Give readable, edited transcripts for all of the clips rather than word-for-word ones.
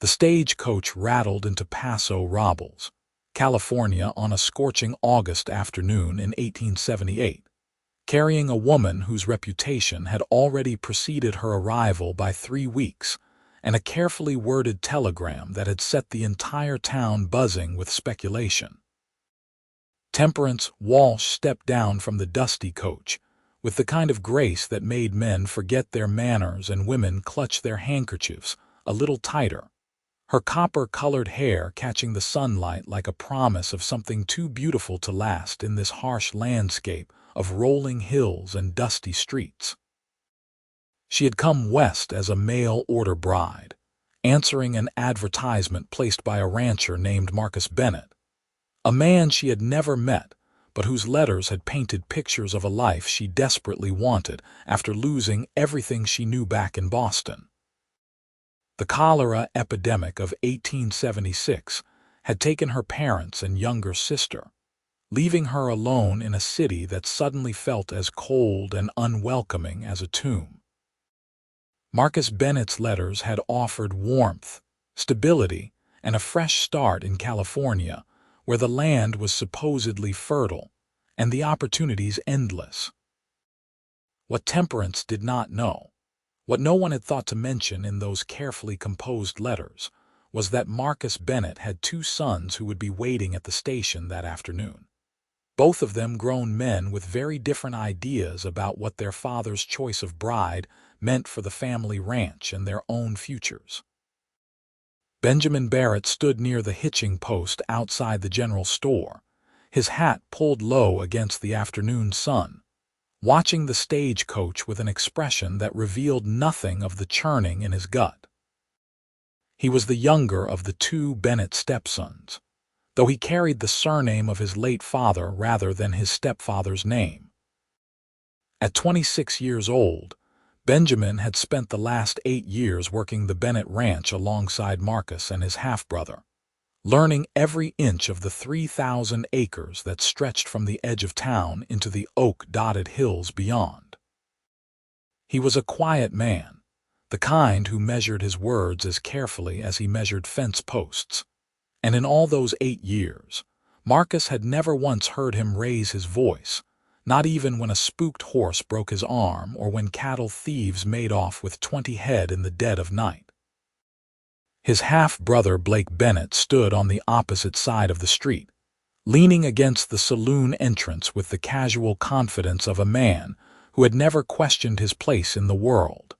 The stagecoach rattled into Paso Robles, California on a scorching August afternoon in 1878, carrying a woman whose reputation had already preceded her arrival by 3 weeks, and a carefully worded telegram that had set the entire town buzzing with speculation. Temperance Walsh stepped down from the dusty coach, with the kind of grace that made men forget their manners and women clutch their handkerchiefs a little tighter, her copper-colored hair catching the sunlight like a promise of something too beautiful to last in this harsh landscape of rolling hills and dusty streets. She had come west as a mail-order bride, answering an advertisement placed by a rancher named Marcus Bennett, a man she had never met, but whose letters had painted pictures of a life she desperately wanted after losing everything she knew back in Boston. The cholera epidemic of 1876 had taken her parents and younger sister, leaving her alone in a city that suddenly felt as cold and unwelcoming as a tomb. Marcus Bennett's letters had offered warmth, stability, and a fresh start in California, where the land was supposedly fertile and the opportunities endless. What Temperance did not know, what no one had thought to mention in those carefully composed letters, was that Marcus Bennett had 2 sons who would be waiting at the station that afternoon. Both of them grown men with very different ideas about what their father's choice of bride meant for the family ranch and their own futures. Benjamin Barrett stood near the hitching post outside the general store, his hat pulled low against the afternoon sun, watching the stagecoach with an expression that revealed nothing of the churning in his gut. He was the younger of the 2 Bennett stepsons, though he carried the surname of his late father rather than his stepfather's name. At 26 years old, Benjamin had spent the last 8 years working the Bennett ranch alongside Marcus and his half-brother, learning every inch of the 3,000 acres that stretched from the edge of town into the oak-dotted hills beyond. He was a quiet man, the kind who measured his words as carefully as he measured fence posts, and in all those 8 years, Marcus had never once heard him raise his voice, not even when a spooked horse broke his arm or when cattle thieves made off with 20 head in the dead of night. His half-brother Blake Bennett stood on the opposite side of the street, leaning against the saloon entrance with the casual confidence of a man who had never questioned his place in the world.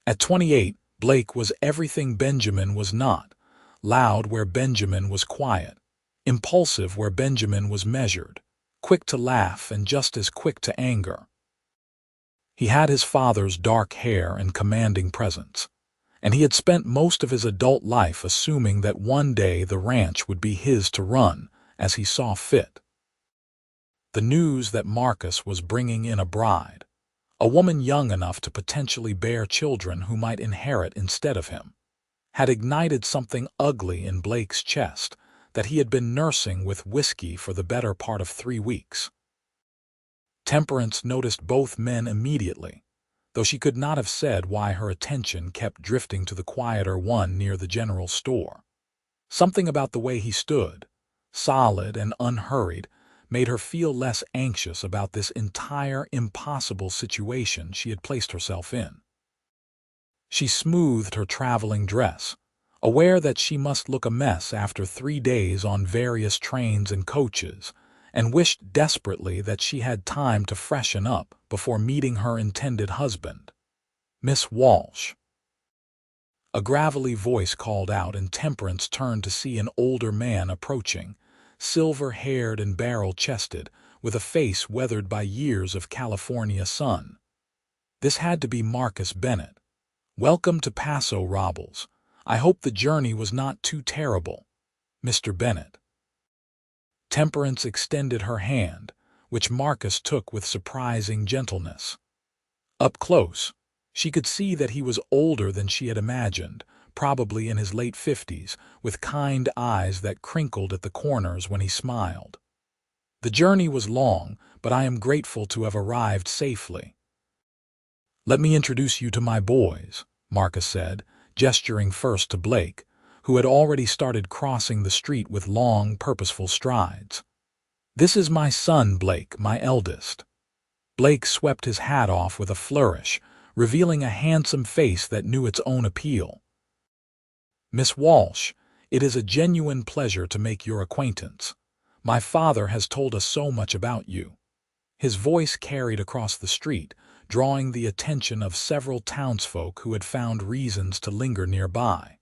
At 28, Blake was everything Benjamin was not, loud where Benjamin was quiet, impulsive where Benjamin was measured, quick to laugh and just as quick to anger. He had his father's dark hair and commanding presence, and he had spent most of his adult life assuming that one day the ranch would be his to run as he saw fit. The news that Marcus was bringing in a bride, a woman young enough to potentially bear children who might inherit instead of him, had ignited something ugly in Blake's chest that he had been nursing with whiskey for the better part of 3 weeks. Temperance noticed both men immediately, though she could not have said why her attention kept drifting to the quieter one near the general store. Something about the way he stood, solid and unhurried, made her feel less anxious about this entire impossible situation she had placed herself in. She smoothed her traveling dress, aware that she must look a mess after 3 days on various trains and coaches, and wished desperately that she had time to freshen up before meeting her intended husband. "Miss Walsh." A gravelly voice called out, and Temperance turned to see an older man approaching, silver-haired and barrel-chested, with a face weathered by years of California sun. This had to be Marcus Bennett. "Welcome to Paso Robles. I hope the journey was not too terrible, Mr. Bennett." Temperance extended her hand, which Marcus took with surprising gentleness. Up close, she could see that he was older than she had imagined, probably in his late 50s, with kind eyes that crinkled at the corners when he smiled. "The journey was long, but I am grateful to have arrived safely." "Let me introduce you to my boys," Marcus said, gesturing first to Blake, who had already started crossing the street with long, purposeful strides. "This is my son, Blake, my eldest." Blake swept his hat off with a flourish, revealing a handsome face that knew its own appeal. "Miss Walsh, it is a genuine pleasure to make your acquaintance. My father has told us so much about you." His voice carried across the street, drawing the attention of several townsfolk who had found reasons to linger nearby.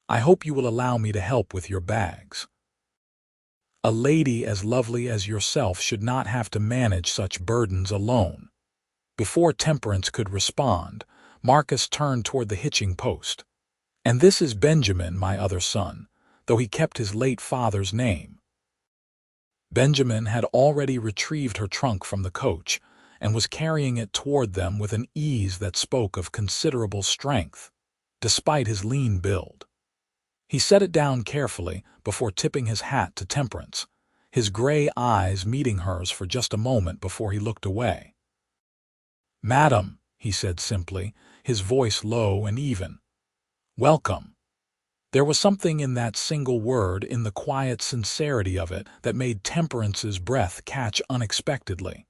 "I hope you will allow me to help with your bags. A lady as lovely as yourself should not have to manage such burdens alone." Before Temperance could respond, Marcus turned toward the hitching post. "And this is Benjamin, my other son, though he kept his late father's name." Benjamin had already retrieved her trunk from the coach and was carrying it toward them with an ease that spoke of considerable strength, despite his lean build. He set it down carefully before tipping his hat to Temperance, his gray eyes meeting hers for just a moment before he looked away. "Madam," he said simply, his voice low and even. "Welcome." There was something in that single word, in the quiet sincerity of it, that made Temperance's breath catch unexpectedly.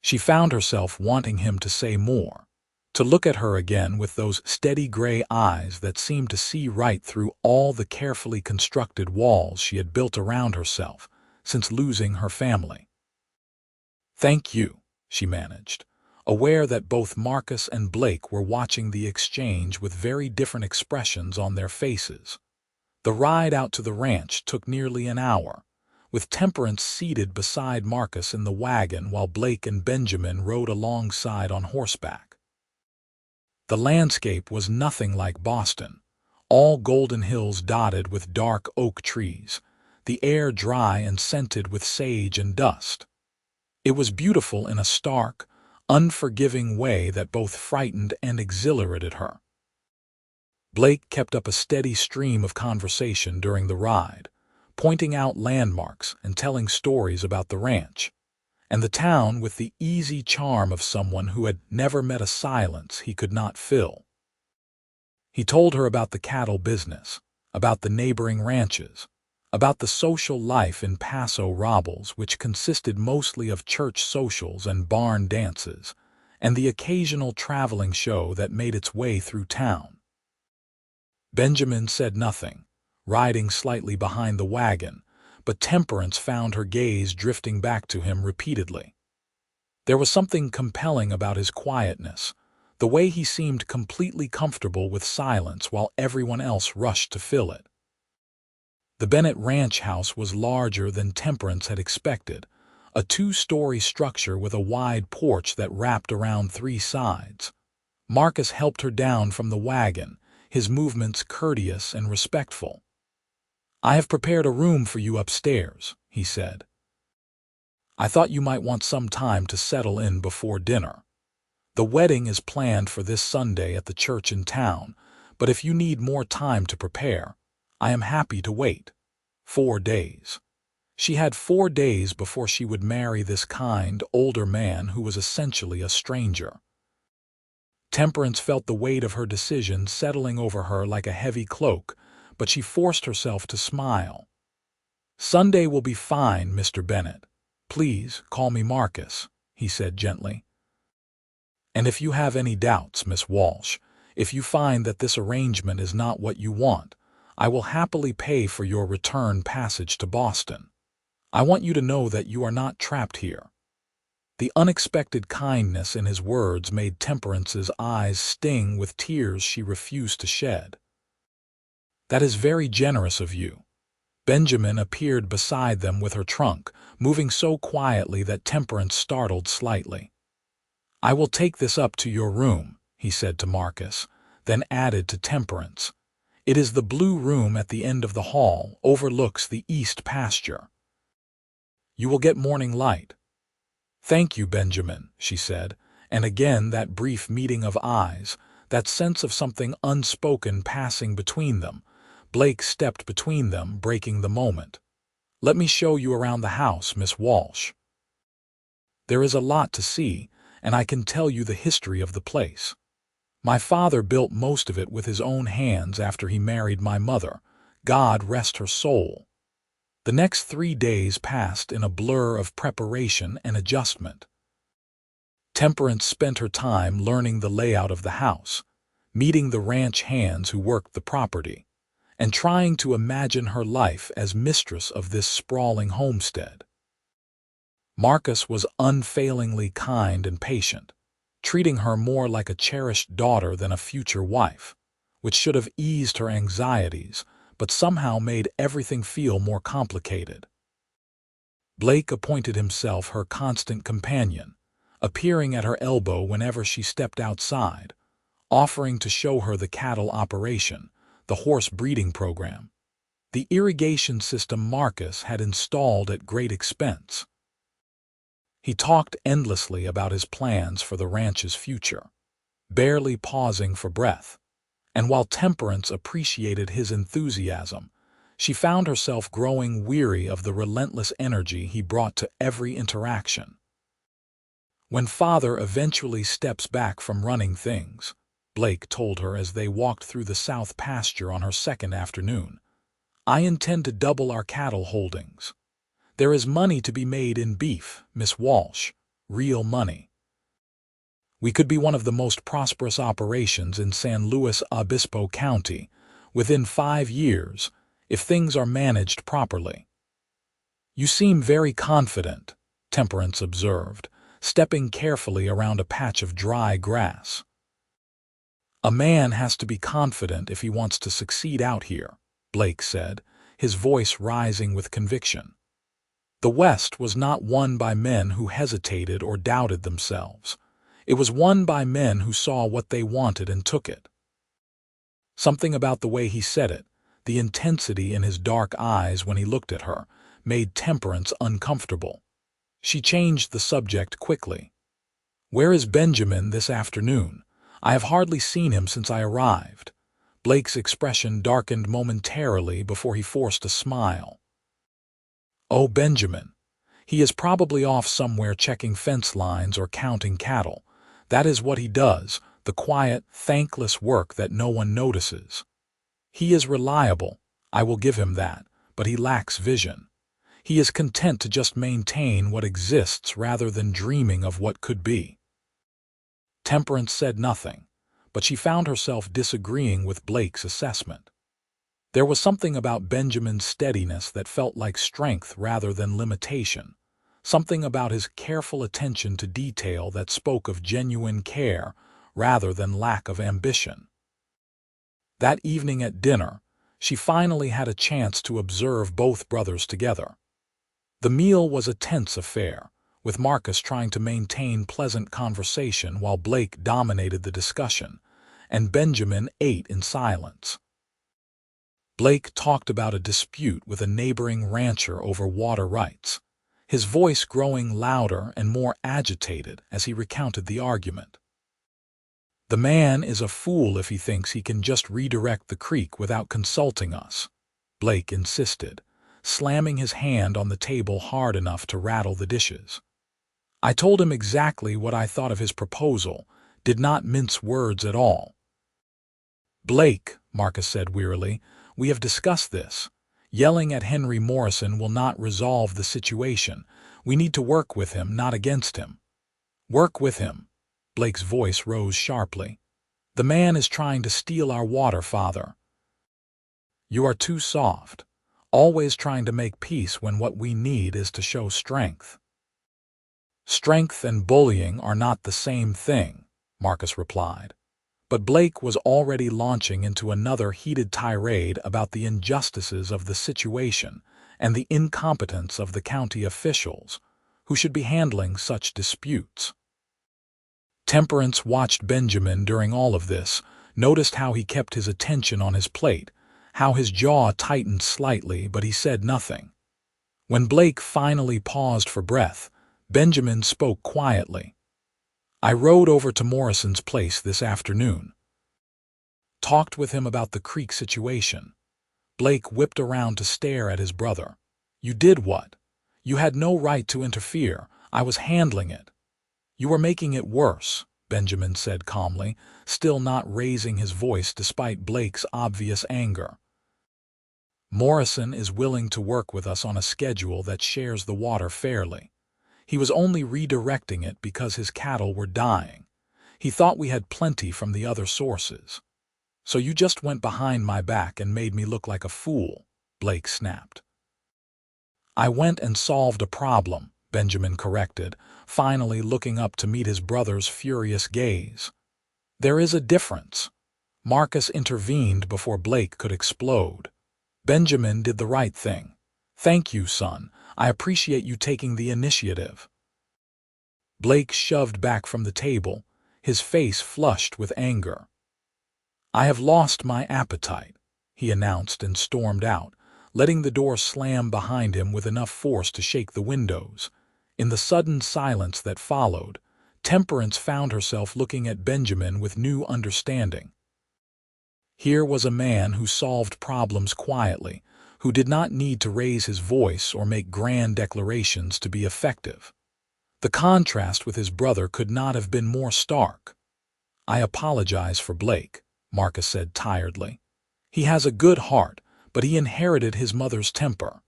She found herself wanting him to say more, to look at her again with those steady gray eyes that seemed to see right through all the carefully constructed walls she had built around herself since losing her family. "Thank you," she managed, aware that both Marcus and Blake were watching the exchange with very different expressions on their faces. The ride out to the ranch took nearly an hour, with Temperance seated beside Marcus in the wagon while Blake and Benjamin rode alongside on horseback. The landscape was nothing like Boston, all golden hills dotted with dark oak trees, the air dry and scented with sage and dust. It was beautiful in a stark, unforgiving way that both frightened and exhilarated her. Blake kept up a steady stream of conversation during the ride, pointing out landmarks and telling stories about the ranch and the town with the easy charm of someone who had never met a silence he could not fill. He told her about the cattle business, about the neighboring ranches, about the social life in Paso Robles, which consisted mostly of church socials and barn dances, and the occasional traveling show that made its way through town. Benjamin said nothing, riding slightly behind the wagon, but Temperance found her gaze drifting back to him repeatedly. There was something compelling about his quietness, the way he seemed completely comfortable with silence while everyone else rushed to fill it. The Bennett ranch house was larger than Temperance had expected, a two-story structure with a wide porch that wrapped around three sides. Marcus helped her down from the wagon, his movements courteous and respectful. "I have prepared a room for you upstairs," he said. "I thought you might want some time to settle in before dinner. The wedding is planned for this Sunday at the church in town, but if you need more time to prepare, I am happy to wait. 4 days." She had 4 days before she would marry this kind, older man who was essentially a stranger. Temperance felt the weight of her decision settling over her like a heavy cloak, but she forced herself to smile. "Sunday will be fine, Mr. Bennett. Please call me Marcus," he said gently. "And if you have any doubts, Miss Walsh, if you find that this arrangement is not what you want, I will happily pay for your return passage to Boston. I want you to know that you are not trapped here." The unexpected kindness in his words made Temperance's eyes sting with tears she refused to shed. "That is very generous of you." Benjamin appeared beside them with her trunk, moving so quietly that Temperance startled slightly. "I will take this up to your room," he said to Marcus, then added to Temperance, "It is the blue room at the end of the hall, overlooks the east pasture. You will get morning light." "Thank you, Benjamin," she said, and again that brief meeting of eyes, that sense of something unspoken passing between them. Blake stepped between them, breaking the moment. "Let me show you around the house, Miss Walsh. There is a lot to see, and I can tell you the history of the place." My father built most of it with his own hands after he married my mother. God rest her soul. The next 3 days passed in a blur of preparation and adjustment. Temperance spent her time learning the layout of the house, meeting the ranch hands who worked the property, and trying to imagine her life as mistress of this sprawling homestead. Marcus was unfailingly kind and patient, treating her more like a cherished daughter than a future wife, which should have eased her anxieties, but somehow made everything feel more complicated. Blake appointed himself her constant companion, appearing at her elbow whenever she stepped outside, offering to show her the cattle operation, the horse breeding program, the irrigation system Marcus had installed at great expense. He talked endlessly about his plans for the ranch's future, barely pausing for breath, and while Temperance appreciated his enthusiasm, she found herself growing weary of the relentless energy he brought to every interaction. When Father eventually steps back from running things, Blake told her as they walked through the south pasture on her second afternoon, I intend to double our cattle holdings. There is money to be made in beef, Miss Walsh, real money. We could be one of the most prosperous operations in San Luis Obispo County within 5 years if things are managed properly. You seem very confident, Temperance observed, stepping carefully around a patch of dry grass. A man has to be confident if he wants to succeed out here, Blake said, his voice rising with conviction. The West was not won by men who hesitated or doubted themselves. It was won by men who saw what they wanted and took it. Something about the way he said it, the intensity in his dark eyes when he looked at her, made Temperance uncomfortable. She changed the subject quickly. Where is Benjamin this afternoon? I have hardly seen him since I arrived. Blake's expression darkened momentarily before he forced a smile. Oh, Benjamin. He is probably off somewhere checking fence lines or counting cattle. That is what he does, the quiet, thankless work that no one notices. He is reliable, I will give him that, but he lacks vision. He is content to just maintain what exists rather than dreaming of what could be. Temperance said nothing, but she found herself disagreeing with Blake's assessment. There was something about Benjamin's steadiness that felt like strength rather than limitation, something about his careful attention to detail that spoke of genuine care rather than lack of ambition. That evening at dinner, she finally had a chance to observe both brothers together. The meal was a tense affair, with Marcus trying to maintain pleasant conversation while Blake dominated the discussion, and Benjamin ate in silence. Blake talked about a dispute with a neighboring rancher over water rights, his voice growing louder and more agitated as he recounted the argument. The man is a fool if he thinks he can just redirect the creek without consulting us, Blake insisted, slamming his hand on the table hard enough to rattle the dishes. I told him exactly what I thought of his proposal, did not mince words at all. Blake, Marcus said wearily, we have discussed this. Yelling at Henry Morrison will not resolve the situation. We need to work with him, not against him. Work with him. Blake's voice rose sharply. The man is trying to steal our water, Father. You are too soft, always trying to make peace when what we need is to show strength. Strength and bullying are not the same thing, Marcus replied. But Blake was already launching into another heated tirade about the injustices of the situation and the incompetence of the county officials, who should be handling such disputes. Temperance watched Benjamin during all of this, noticed how he kept his attention on his plate, how his jaw tightened slightly, but he said nothing. When Blake finally paused for breath, Benjamin spoke quietly. I rode over to Morrison's place this afternoon. Talked with him about the creek situation. Blake whipped around to stare at his brother. You did what? You had no right to interfere. I was handling it. You were making it worse, Benjamin said calmly, still not raising his voice despite Blake's obvious anger. "Morrison is willing to work with us on a schedule that shares the water fairly. He was only redirecting it because his cattle were dying. He thought we had plenty from the other sources. So you just went behind my back and made me look like a fool," Blake snapped. "I went and solved a problem," Benjamin corrected, finally looking up to meet his brother's furious gaze. "There is a difference." Marcus intervened before Blake could explode. "Benjamin did the right thing. Thank you, son. I appreciate you taking the initiative." Blake shoved back from the table, his face flushed with anger. "I have lost my appetite," he announced and stormed out, letting the door slam behind him with enough force to shake the windows. In the sudden silence that followed, Temperance found herself looking at Benjamin with new understanding. Here was a man who solved problems quietly, who did not need to raise his voice or make grand declarations to be effective. The contrast with his brother could not have been more stark. "I apologize for Blake," Marcus said tiredly. "He has a good heart, but he inherited his mother's temper.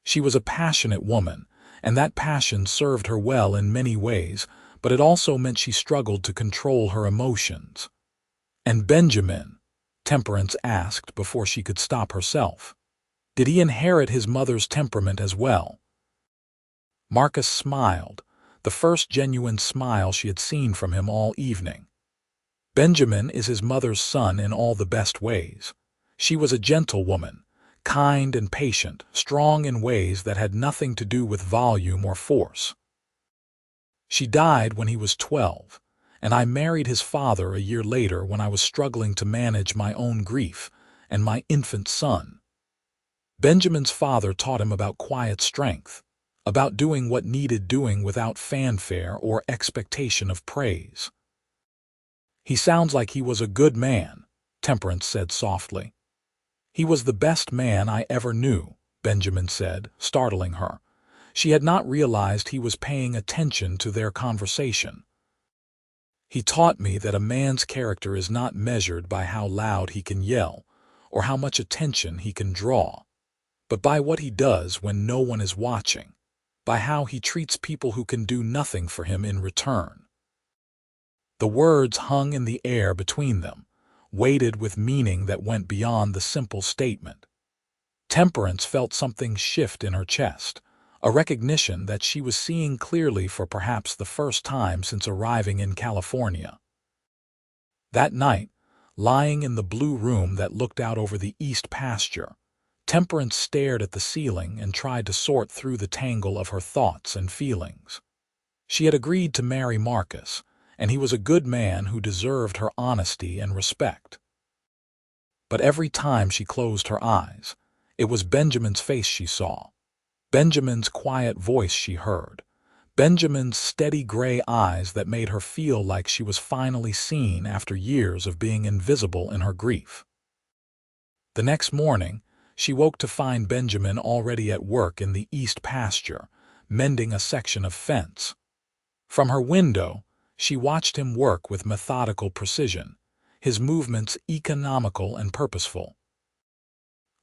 She was a passionate woman, and that passion served her well in many ways, but it also meant she struggled to control her emotions." "And Benjamin?" Temperance asked before she could stop herself. "Did he inherit his mother's temperament as well?" Marcus smiled, the first genuine smile she had seen from him all evening. "Benjamin is his mother's son in all the best ways. She was a gentle woman, kind and patient, strong in ways that had nothing to do with volume or force. She died when he was 12, and I married his father a year later when I was struggling to manage my own grief and my infant son. Benjamin's father taught him about quiet strength, about doing what needed doing without fanfare or expectation of praise." "He sounds like he was a good man," Temperance said softly. "He was the best man I ever knew," Benjamin said, startling her. She had not realized he was paying attention to their conversation. "He taught me that a man's character is not measured by how loud he can yell or how much attention he can draw, but by what he does when no one is watching, by how he treats people who can do nothing for him in return." The words hung in the air between them, weighted with meaning that went beyond the simple statement. Temperance felt something shift in her chest, a recognition that she was seeing clearly for perhaps the first time since arriving in California. That night, lying in the blue room that looked out over the east pasture, Temperance stared at the ceiling and tried to sort through the tangle of her thoughts and feelings. She had agreed to marry Marcus, and he was a good man who deserved her honesty and respect. But every time she closed her eyes, it was Benjamin's face she saw, Benjamin's quiet voice she heard, Benjamin's steady gray eyes that made her feel like she was finally seen after years of being invisible in her grief. The next morning, she woke to find Benjamin already at work in the east pasture, mending a section of fence. From her window, she watched him work with methodical precision, his movements economical and purposeful.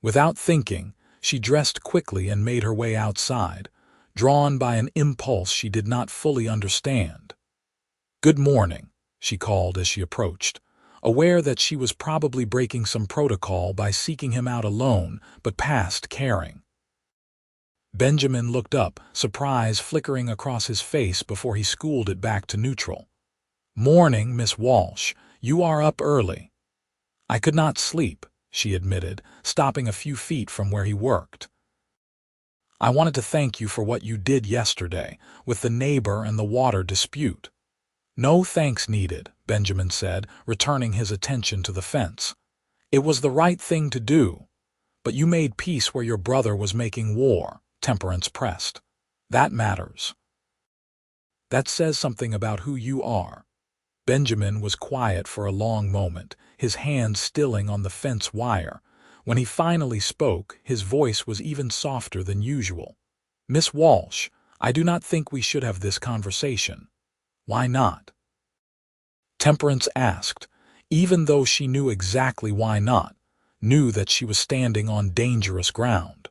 Without thinking, she dressed quickly and made her way outside, drawn by an impulse she did not fully understand. "Good morning," she called as she approached, aware that she was probably breaking some protocol by seeking him out alone, but past caring. Benjamin looked up, surprise flickering across his face before he schooled it back to neutral. "Morning, Miss Walsh. You are up early." "I could not sleep," she admitted, stopping a few feet from where he worked. "I wanted to thank you for what you did yesterday with the neighbor and the water dispute." "No thanks needed," Benjamin said, returning his attention to the fence. "It was the right thing to do. But you made peace where your brother was making war," Temperance pressed. "That matters. That says something about who you are." Benjamin was quiet for a long moment, his hands stilling on the fence wire. When he finally spoke, his voice was even softer than usual. "Miss Walsh, I do not think we should have this conversation." "Why not?" Temperance asked, even though she knew exactly why not, knew that she was standing on dangerous ground.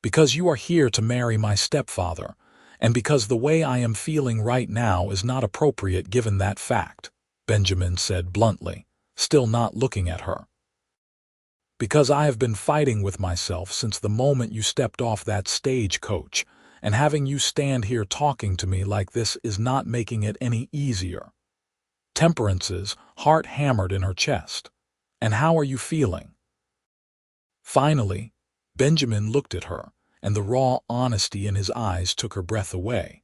Because you are here to marry my stepfather, and because the way I am feeling right now is not appropriate given that fact, Benjamin said bluntly, still not looking at her. Because I have been fighting with myself since the moment you stepped off that stagecoach, and having you stand here talking to me like this is not making it any easier. Temperance's heart hammered in her chest. And how are you feeling? Finally, Benjamin looked at her, and the raw honesty in his eyes took her breath away.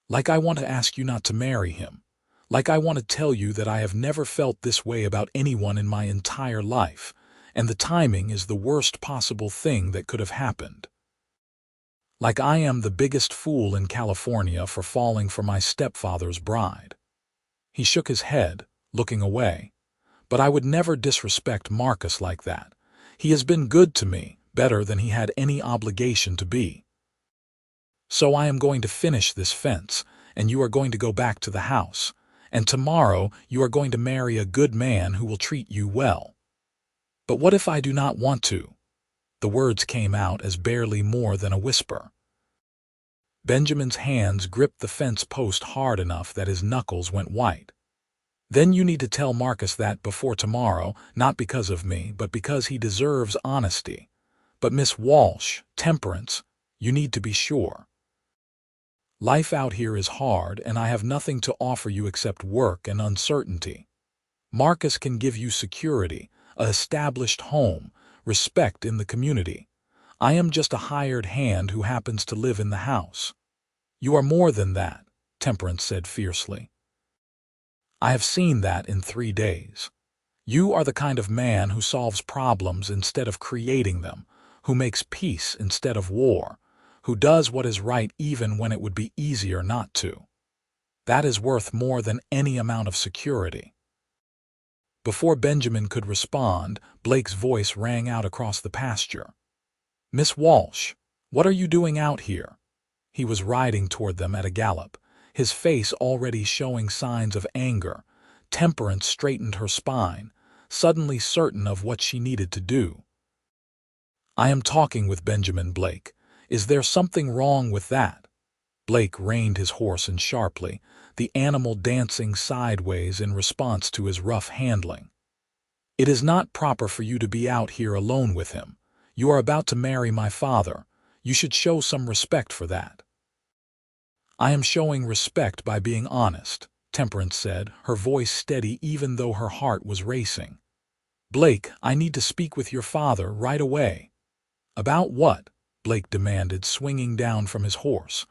Like I want to ask you not to marry him. Like I want to tell you that I have never felt this way about anyone in my entire life, and the timing is the worst possible thing that could have happened. Like I am the biggest fool in California for falling for my stepfather's bride. He shook his head, looking away. But I would never disrespect Marcus like that. He has been good to me, better than he had any obligation to be. So I am going to finish this fence, and you are going to go back to the house, and tomorrow you are going to marry a good man who will treat you well. But what if I do not want to? The words came out as barely more than a whisper. Benjamin's hands gripped the fence post hard enough that his knuckles went white. Then you need to tell Marcus that before tomorrow, not because of me, but because he deserves honesty. But Miss Walsh, Temperance, you need to be sure. Life out here is hard, and I have nothing to offer you except work and uncertainty. Marcus can give you security, a established home, respect in the community. I am just a hired hand who happens to live in the house. You are more than that, Temperance said fiercely. I have seen that in 3 days. You are the kind of man who solves problems instead of creating them, who makes peace instead of war, who does what is right even when it would be easier not to. That is worth more than any amount of security. Before Benjamin could respond, Blake's voice rang out across the pasture. Miss Walsh, what are you doing out here? He was riding toward them at a gallop, his face already showing signs of anger. Temperance straightened her spine, suddenly certain of what she needed to do. I am talking with Benjamin Blake. Is there something wrong with that? Blake reined his horse in sharply, the animal dancing sideways in response to his rough handling. It is not proper for you to be out here alone with him. You are about to marry my father. You should show some respect for that. I am showing respect by being honest, Temperance said, her voice steady even though her heart was racing. Blake, I need to speak with your father right away. About what? Blake demanded, swinging down from his horse.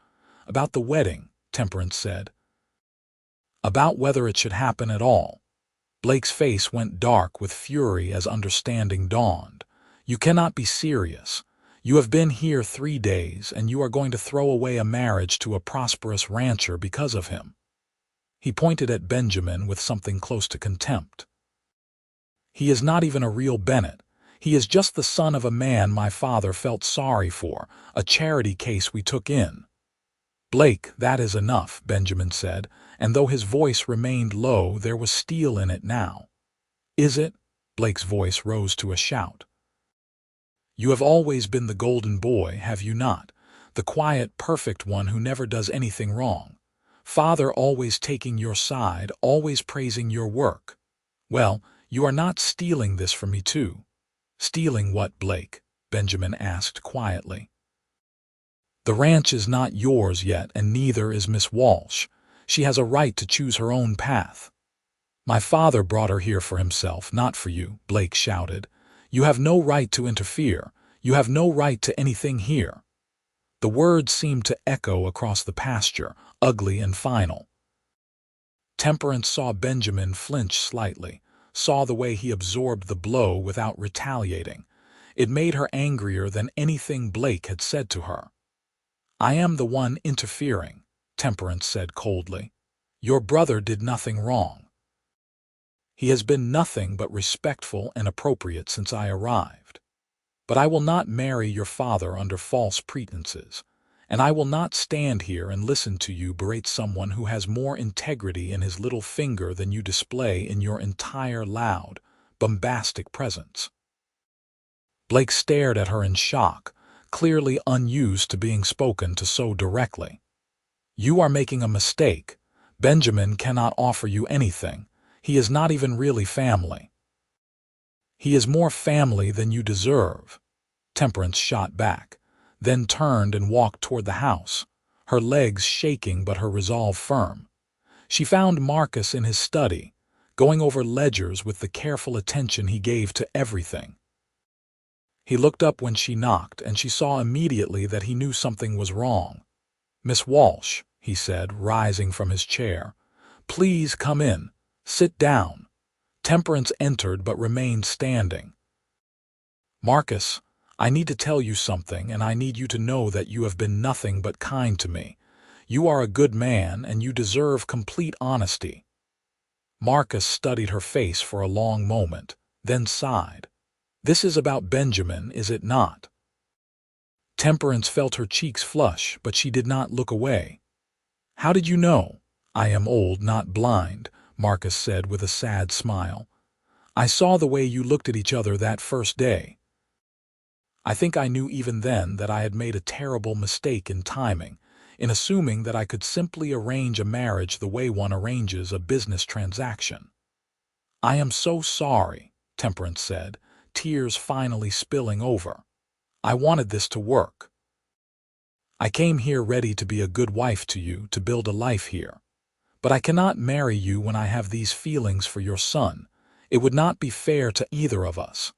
About the wedding, Temperance said. About whether it should happen at all. Blake's face went dark with fury as understanding dawned. You cannot be serious. You have been here 3 days, and you are going to throw away a marriage to a prosperous rancher because of him. He pointed at Benjamin with something close to contempt. He is not even a real Bennett. He is just the son of a man my father felt sorry for, a charity case we took in. Blake, that is enough, Benjamin said, and though his voice remained low, there was steel in it now. Is it? Blake's voice rose to a shout. You have always been the golden boy, have you not? The quiet, perfect one who never does anything wrong. Father always taking your side, always praising your work. Well, you are not stealing this from me too. Stealing what, Blake? Benjamin asked quietly. The ranch is not yours yet, and neither is Miss Walsh. She has a right to choose her own path. My father brought her here for himself, not for you, Blake shouted. You have no right to interfere. You have no right to anything here. The words seemed to echo across the pasture, ugly and final. Temperance saw Benjamin flinch slightly, saw the way he absorbed the blow without retaliating. It made her angrier than anything Blake had said to her. I am the one interfering, Temperance said coldly. Your brother did nothing wrong. He has been nothing but respectful and appropriate since I arrived. But I will not marry your father under false pretenses, and I will not stand here and listen to you berate someone who has more integrity in his little finger than you display in your entire loud, bombastic presence." Blake stared at her in shock, clearly unused to being spoken to so directly. "You are making a mistake. Benjamin cannot offer you anything. He is not even really family." "He is more family than you deserve," Temperance shot back, then turned and walked toward the house, her legs shaking but her resolve firm. She found Marcus in his study, going over ledgers with the careful attention he gave to everything. He looked up when she knocked, and she saw immediately that he knew something was wrong. "Miss Walsh," he said, rising from his chair, "please come in. Sit down." Temperance entered but remained standing. "Marcus, I need to tell you something, and I need you to know that you have been nothing but kind to me. You are a good man, and you deserve complete honesty." Marcus studied her face for a long moment, then sighed. "This is about Benjamin, is it not?" Temperance felt her cheeks flush, but she did not look away. "How did you know?" "I am old, not blind," Marcus said with a sad smile. "I saw the way you looked at each other that first day. I think I knew even then that I had made a terrible mistake in timing, in assuming that I could simply arrange a marriage the way one arranges a business transaction." "I am so sorry," Temperance said, tears finally spilling over. "I wanted this to work. I came here ready to be a good wife to you, to build a life here. But I cannot marry you when I have these feelings for your son. It would not be fair to either of us."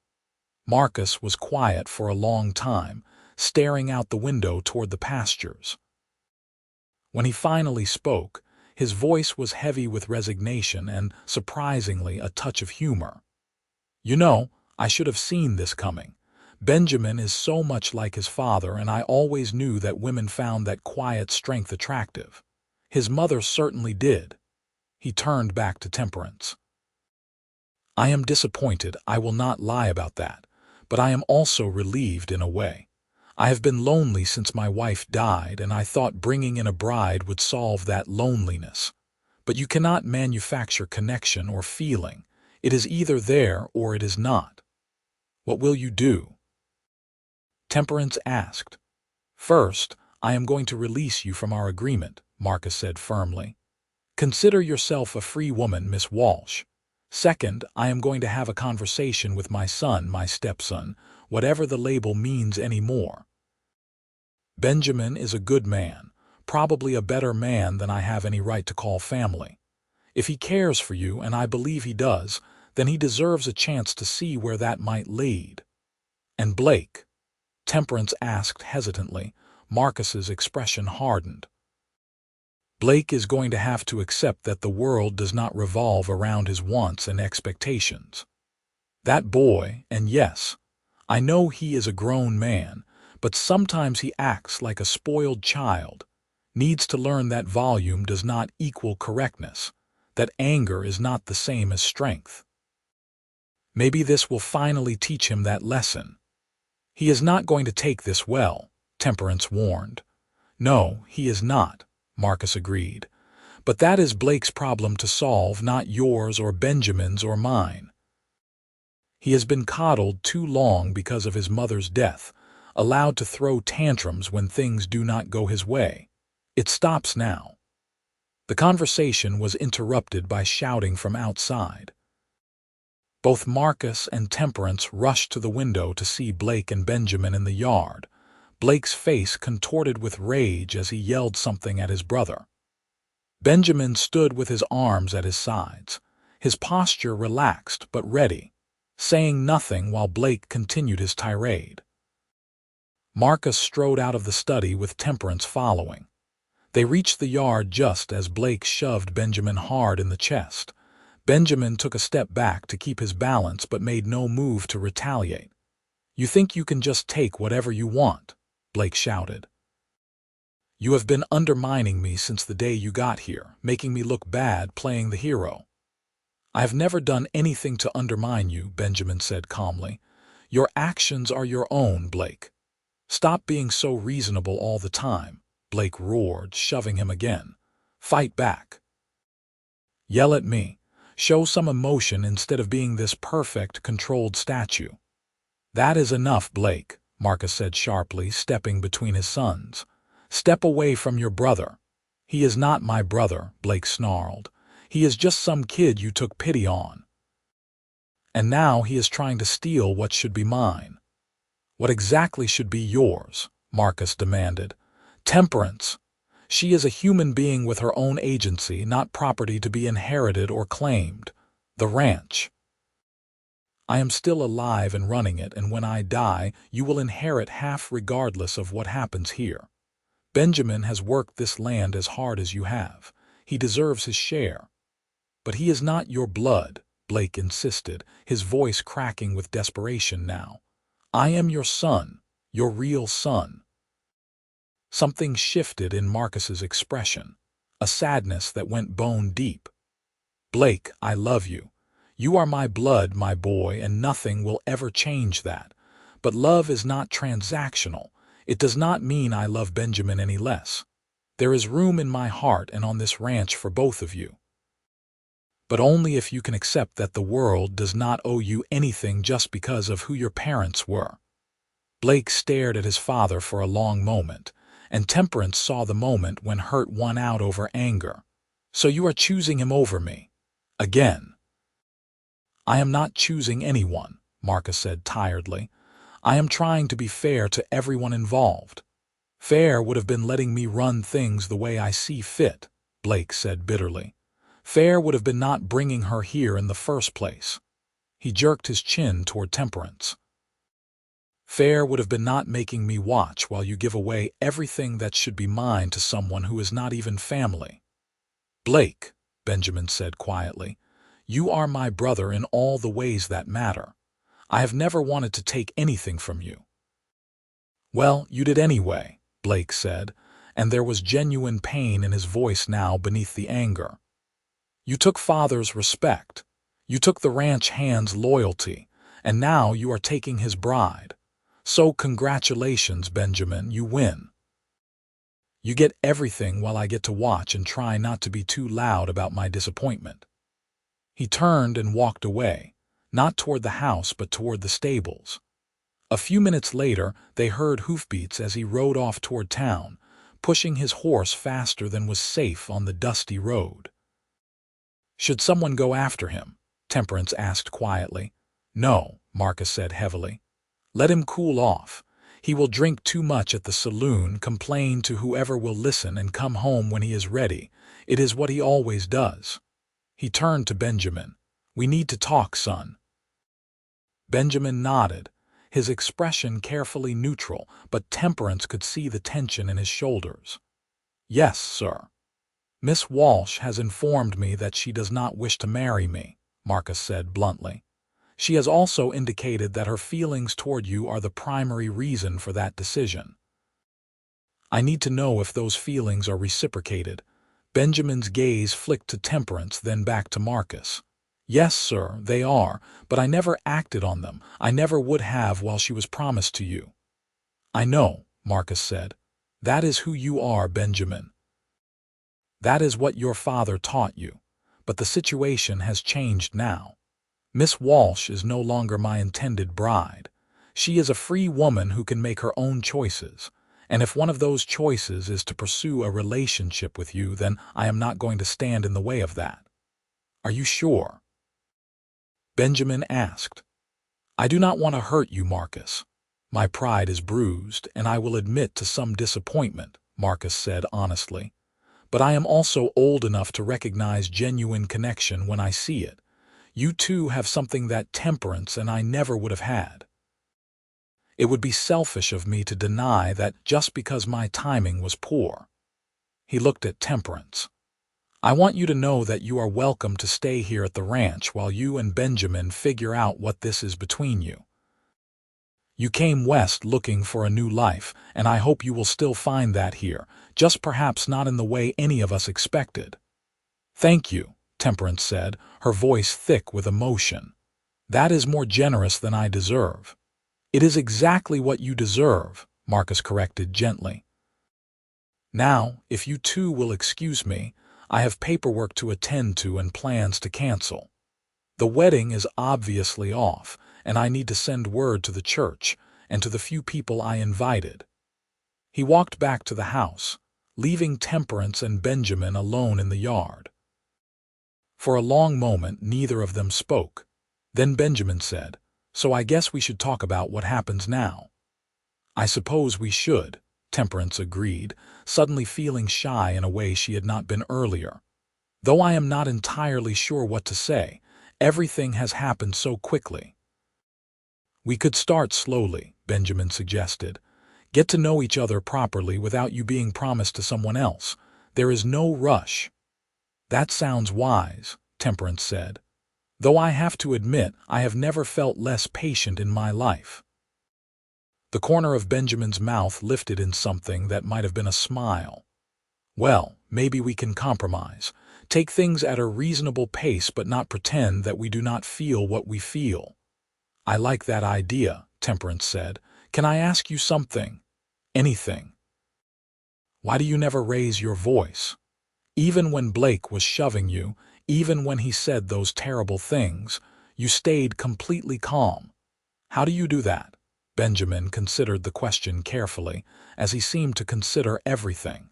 Marcus was quiet for a long time, staring out the window toward the pastures. When he finally spoke, his voice was heavy with resignation and, surprisingly, a touch of humor. "You know, I should have seen this coming. Benjamin is so much like his father, and I always knew that women found that quiet strength attractive. His mother certainly did." He turned back to Temperance. "I am disappointed, I will not lie about that, but I am also relieved in a way. I have been lonely since my wife died, and I thought bringing in a bride would solve that loneliness. But you cannot manufacture connection or feeling. It is either there or it is not. What will you do?" Temperance asked. "First, I am going to release you from our agreement," Marcus said firmly. "Consider yourself a free woman, Miss Walsh. Second, I am going to have a conversation with my son, my stepson, whatever the label means anymore. Benjamin is a good man, probably a better man than I have any right to call family. If he cares for you, and I believe he does, then he deserves a chance to see where that might lead." "And Blake?" Temperance asked hesitantly. Marcus's expression hardened. "Blake is going to have to accept that the world does not revolve around his wants and expectations. That boy, and yes, I know he is a grown man, but sometimes he acts like a spoiled child, needs to learn that volume does not equal correctness, that anger is not the same as strength. Maybe this will finally teach him that lesson." "He is not going to take this well," Temperance warned. "No, he is not," Marcus agreed. "But that is Blake's problem to solve, not yours or Benjamin's or mine. He has been coddled too long because of his mother's death, allowed to throw tantrums when things do not go his way. It stops now." The conversation was interrupted by shouting from outside. Both Marcus and Temperance rushed to the window to see Blake and Benjamin in the yard, Blake's face contorted with rage as he yelled something at his brother. Benjamin stood with his arms at his sides, his posture relaxed but ready, saying nothing while Blake continued his tirade. Marcus strode out of the study with Temperance following. They reached the yard just as Blake shoved Benjamin hard in the chest. Benjamin took a step back to keep his balance but made no move to retaliate. "You think you can just take whatever you want?" Blake shouted. "You have been undermining me since the day you got here, making me look bad playing the hero." "I have never done anything to undermine you," Benjamin said calmly. "Your actions are your own, Blake." Stop being so reasonable all the time, Blake roared, shoving him again. Fight back. Yell at me. Show some emotion instead of being this perfect, controlled statue. That is enough, Blake, Marcus said sharply, stepping between his sons. Step away from your brother. He is not my brother, Blake snarled. He is just some kid you took pity on. And now he is trying to steal what should be mine. What exactly should be yours? Marcus demanded. Temperance. She is a human being with her own agency, not property to be inherited or claimed. The ranch. I am still alive and running it, and when I die, you will inherit half regardless of what happens here. Benjamin has worked this land as hard as you have. He deserves his share. But he is not your blood, Blake insisted, his voice cracking with desperation now. I am your son, your real son. Something shifted in Marcus's expression, a sadness that went bone deep. Blake, I love you. You are my blood, my boy, and nothing will ever change that. But love is not transactional. It does not mean I love Benjamin any less. There is room in my heart and on this ranch for both of you. But only if you can accept that the world does not owe you anything just because of who your parents were. Blake stared at his father for a long moment, and Temperance saw the moment when hurt won out over anger. So you are choosing him over me. Again. I am not choosing anyone, Marcus said tiredly. I am trying to be fair to everyone involved. Fair would have been letting me run things the way I see fit, Blake said bitterly. Fair would have been not bringing her here in the first place. He jerked his chin toward Temperance. Fair would have been not making me watch while you give away everything that should be mine to someone who is not even family. Blake, Benjamin said quietly, you are my brother in all the ways that matter. I have never wanted to take anything from you. Well, you did anyway, Blake said, and there was genuine pain in his voice now beneath the anger. You took Father's respect. You took the ranch hand's loyalty, and now you are taking his bride. So congratulations, Benjamin, you win. You get everything while I get to watch and try not to be too loud about my disappointment. He turned and walked away, not toward the house but toward the stables. A few minutes later, they heard hoofbeats as he rode off toward town, pushing his horse faster than was safe on the dusty road. Should someone go after him? Temperance asked quietly. No, Marcus said heavily. Let him cool off. He will drink too much at the saloon, complain to whoever will listen, and come home when he is ready. It is what he always does. He turned to Benjamin. We need to talk, son. Benjamin nodded, his expression carefully neutral, but Temperance could see the tension in his shoulders. Yes, sir. Miss Walsh has informed me that she does not wish to marry me, Marcus said bluntly. She has also indicated that her feelings toward you are the primary reason for that decision. I need to know if those feelings are reciprocated. Benjamin's gaze flicked to Temperance, then back to Marcus. Yes, sir, they are, but I never acted on them. I never would have while she was promised to you. I know, Marcus said. That is who you are, Benjamin. That is what your father taught you. But the situation has changed now. Miss Walsh is no longer my intended bride. She is a free woman who can make her own choices. And if one of those choices is to pursue a relationship with you, then I am not going to stand in the way of that. Are you sure? Benjamin asked. I do not want to hurt you, Marcus. My pride is bruised, and I will admit to some disappointment, Marcus said honestly. But I am also old enough to recognize genuine connection when I see it. You two have something that Temperance and I never would have had. It would be selfish of me to deny that just because my timing was poor. He looked at Temperance. I want you to know that you are welcome to stay here at the ranch while you and Benjamin figure out what this is between you. You came west looking for a new life, and I hope you will still find that here, just perhaps not in the way any of us expected. Thank you, Temperance said, her voice thick with emotion. That is more generous than I deserve. It is exactly what you deserve, Marcus corrected gently. Now, if you two will excuse me, I have paperwork to attend to and plans to cancel. The wedding is obviously off, and I need to send word to the church and to the few people I invited. He walked back to the house, leaving Temperance and Benjamin alone in the yard. For a long moment, neither of them spoke. Then Benjamin said, "So I guess we should talk about what happens now." "I suppose we should," Temperance agreed, suddenly feeling shy in a way she had not been earlier. "Though I am not entirely sure what to say, everything has happened so quickly." "We could start slowly," Benjamin suggested. "Get to know each other properly without you being promised to someone else. There is no rush." "That sounds wise," Temperance said. "Though I have to admit I have never felt less patient in my life." The corner of Benjamin's mouth lifted in something that might have been a smile. "Well, maybe we can compromise. Take things at a reasonable pace but not pretend that we do not feel what we feel." "I like that idea," Temperance said. "Can I ask you something?" "Anything." "Why do you never raise your voice? Even when Blake was shoving you, even when he said those terrible things, you stayed completely calm. How do you do that?" Benjamin considered the question carefully, as he seemed to consider everything.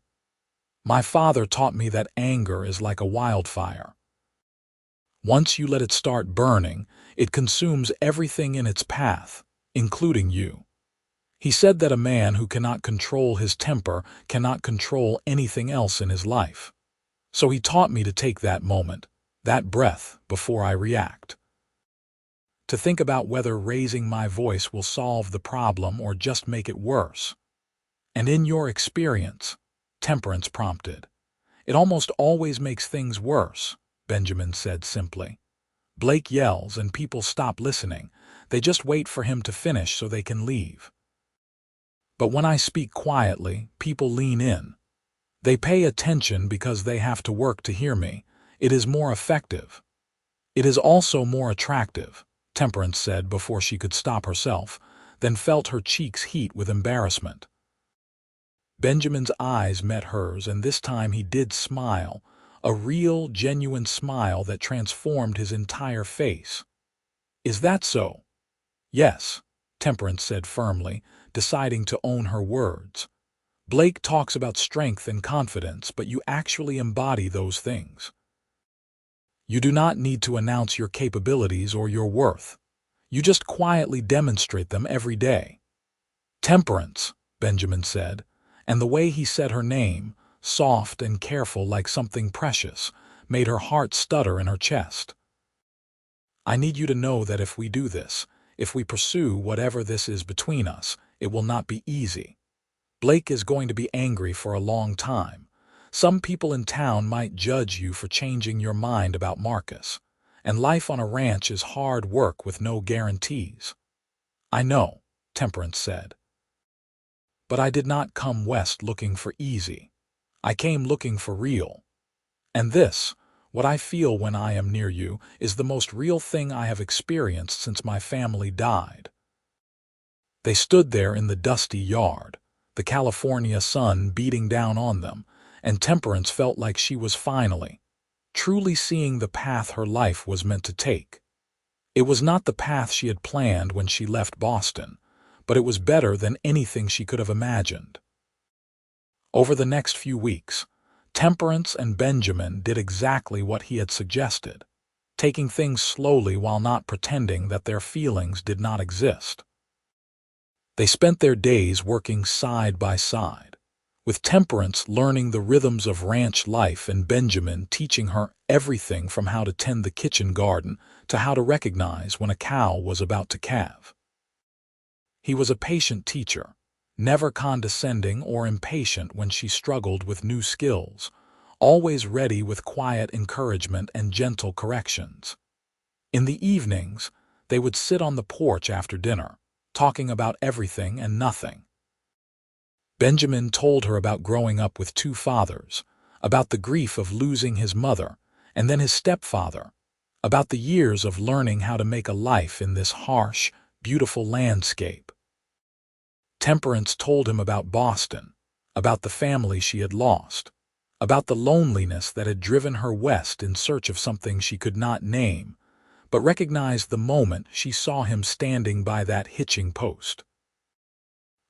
"My father taught me that anger is like a wildfire. Once you let it start burning, it consumes everything in its path, including you. He said that a man who cannot control his temper cannot control anything else in his life. So he taught me to take that moment, that breath, before I react. To think about whether raising my voice will solve the problem or just make it worse." "And in your experience," Temperance prompted. "It almost always makes things worse," Benjamin said simply. "Blake yells and people stop listening. They just wait for him to finish so they can leave. But when I speak quietly, people lean in. They pay attention because they have to work to hear me. It is more effective. It is also more attractive," Temperance said before she could stop herself, then felt her cheeks heat with embarrassment. Benjamin's eyes met hers, and this time he did smile, a real, genuine smile that transformed his entire face. "Is that so?" "Yes," Temperance said firmly, deciding to own her words. "Blake talks about strength and confidence, but you actually embody those things. You do not need to announce your capabilities or your worth. You just quietly demonstrate them every day." "Temperance," Benjamin said, and the way he said her name, soft and careful like something precious, made her heart stutter in her chest. "I need you to know that if we do this, if we pursue whatever this is between us, it will not be easy. Blake is going to be angry for a long time. Some people in town might judge you for changing your mind about Marcus, and life on a ranch is hard work with no guarantees." "I know," Temperance said. "But I did not come west looking for easy. I came looking for real. And this, what I feel when I am near you, is the most real thing I have experienced since my family died." They stood there in the dusty yard, the California sun beating down on them, and Temperance felt like she was finally, truly seeing the path her life was meant to take. It was not the path she had planned when she left Boston, but it was better than anything she could have imagined. Over the next few weeks, Temperance and Benjamin did exactly what he had suggested, taking things slowly while not pretending that their feelings did not exist. They spent their days working side by side, with Temperance learning the rhythms of ranch life and Benjamin teaching her everything from how to tend the kitchen garden to how to recognize when a cow was about to calve. He was a patient teacher, never condescending or impatient when she struggled with new skills, always ready with quiet encouragement and gentle corrections. In the evenings, they would sit on the porch after dinner, talking about everything and nothing. Benjamin told her about growing up with two fathers, about the grief of losing his mother, and then his stepfather, about the years of learning how to make a life in this harsh, beautiful landscape. Temperance told him about Boston, about the family she had lost, about the loneliness that had driven her west in search of something she could not name, but recognized the moment she saw him standing by that hitching post.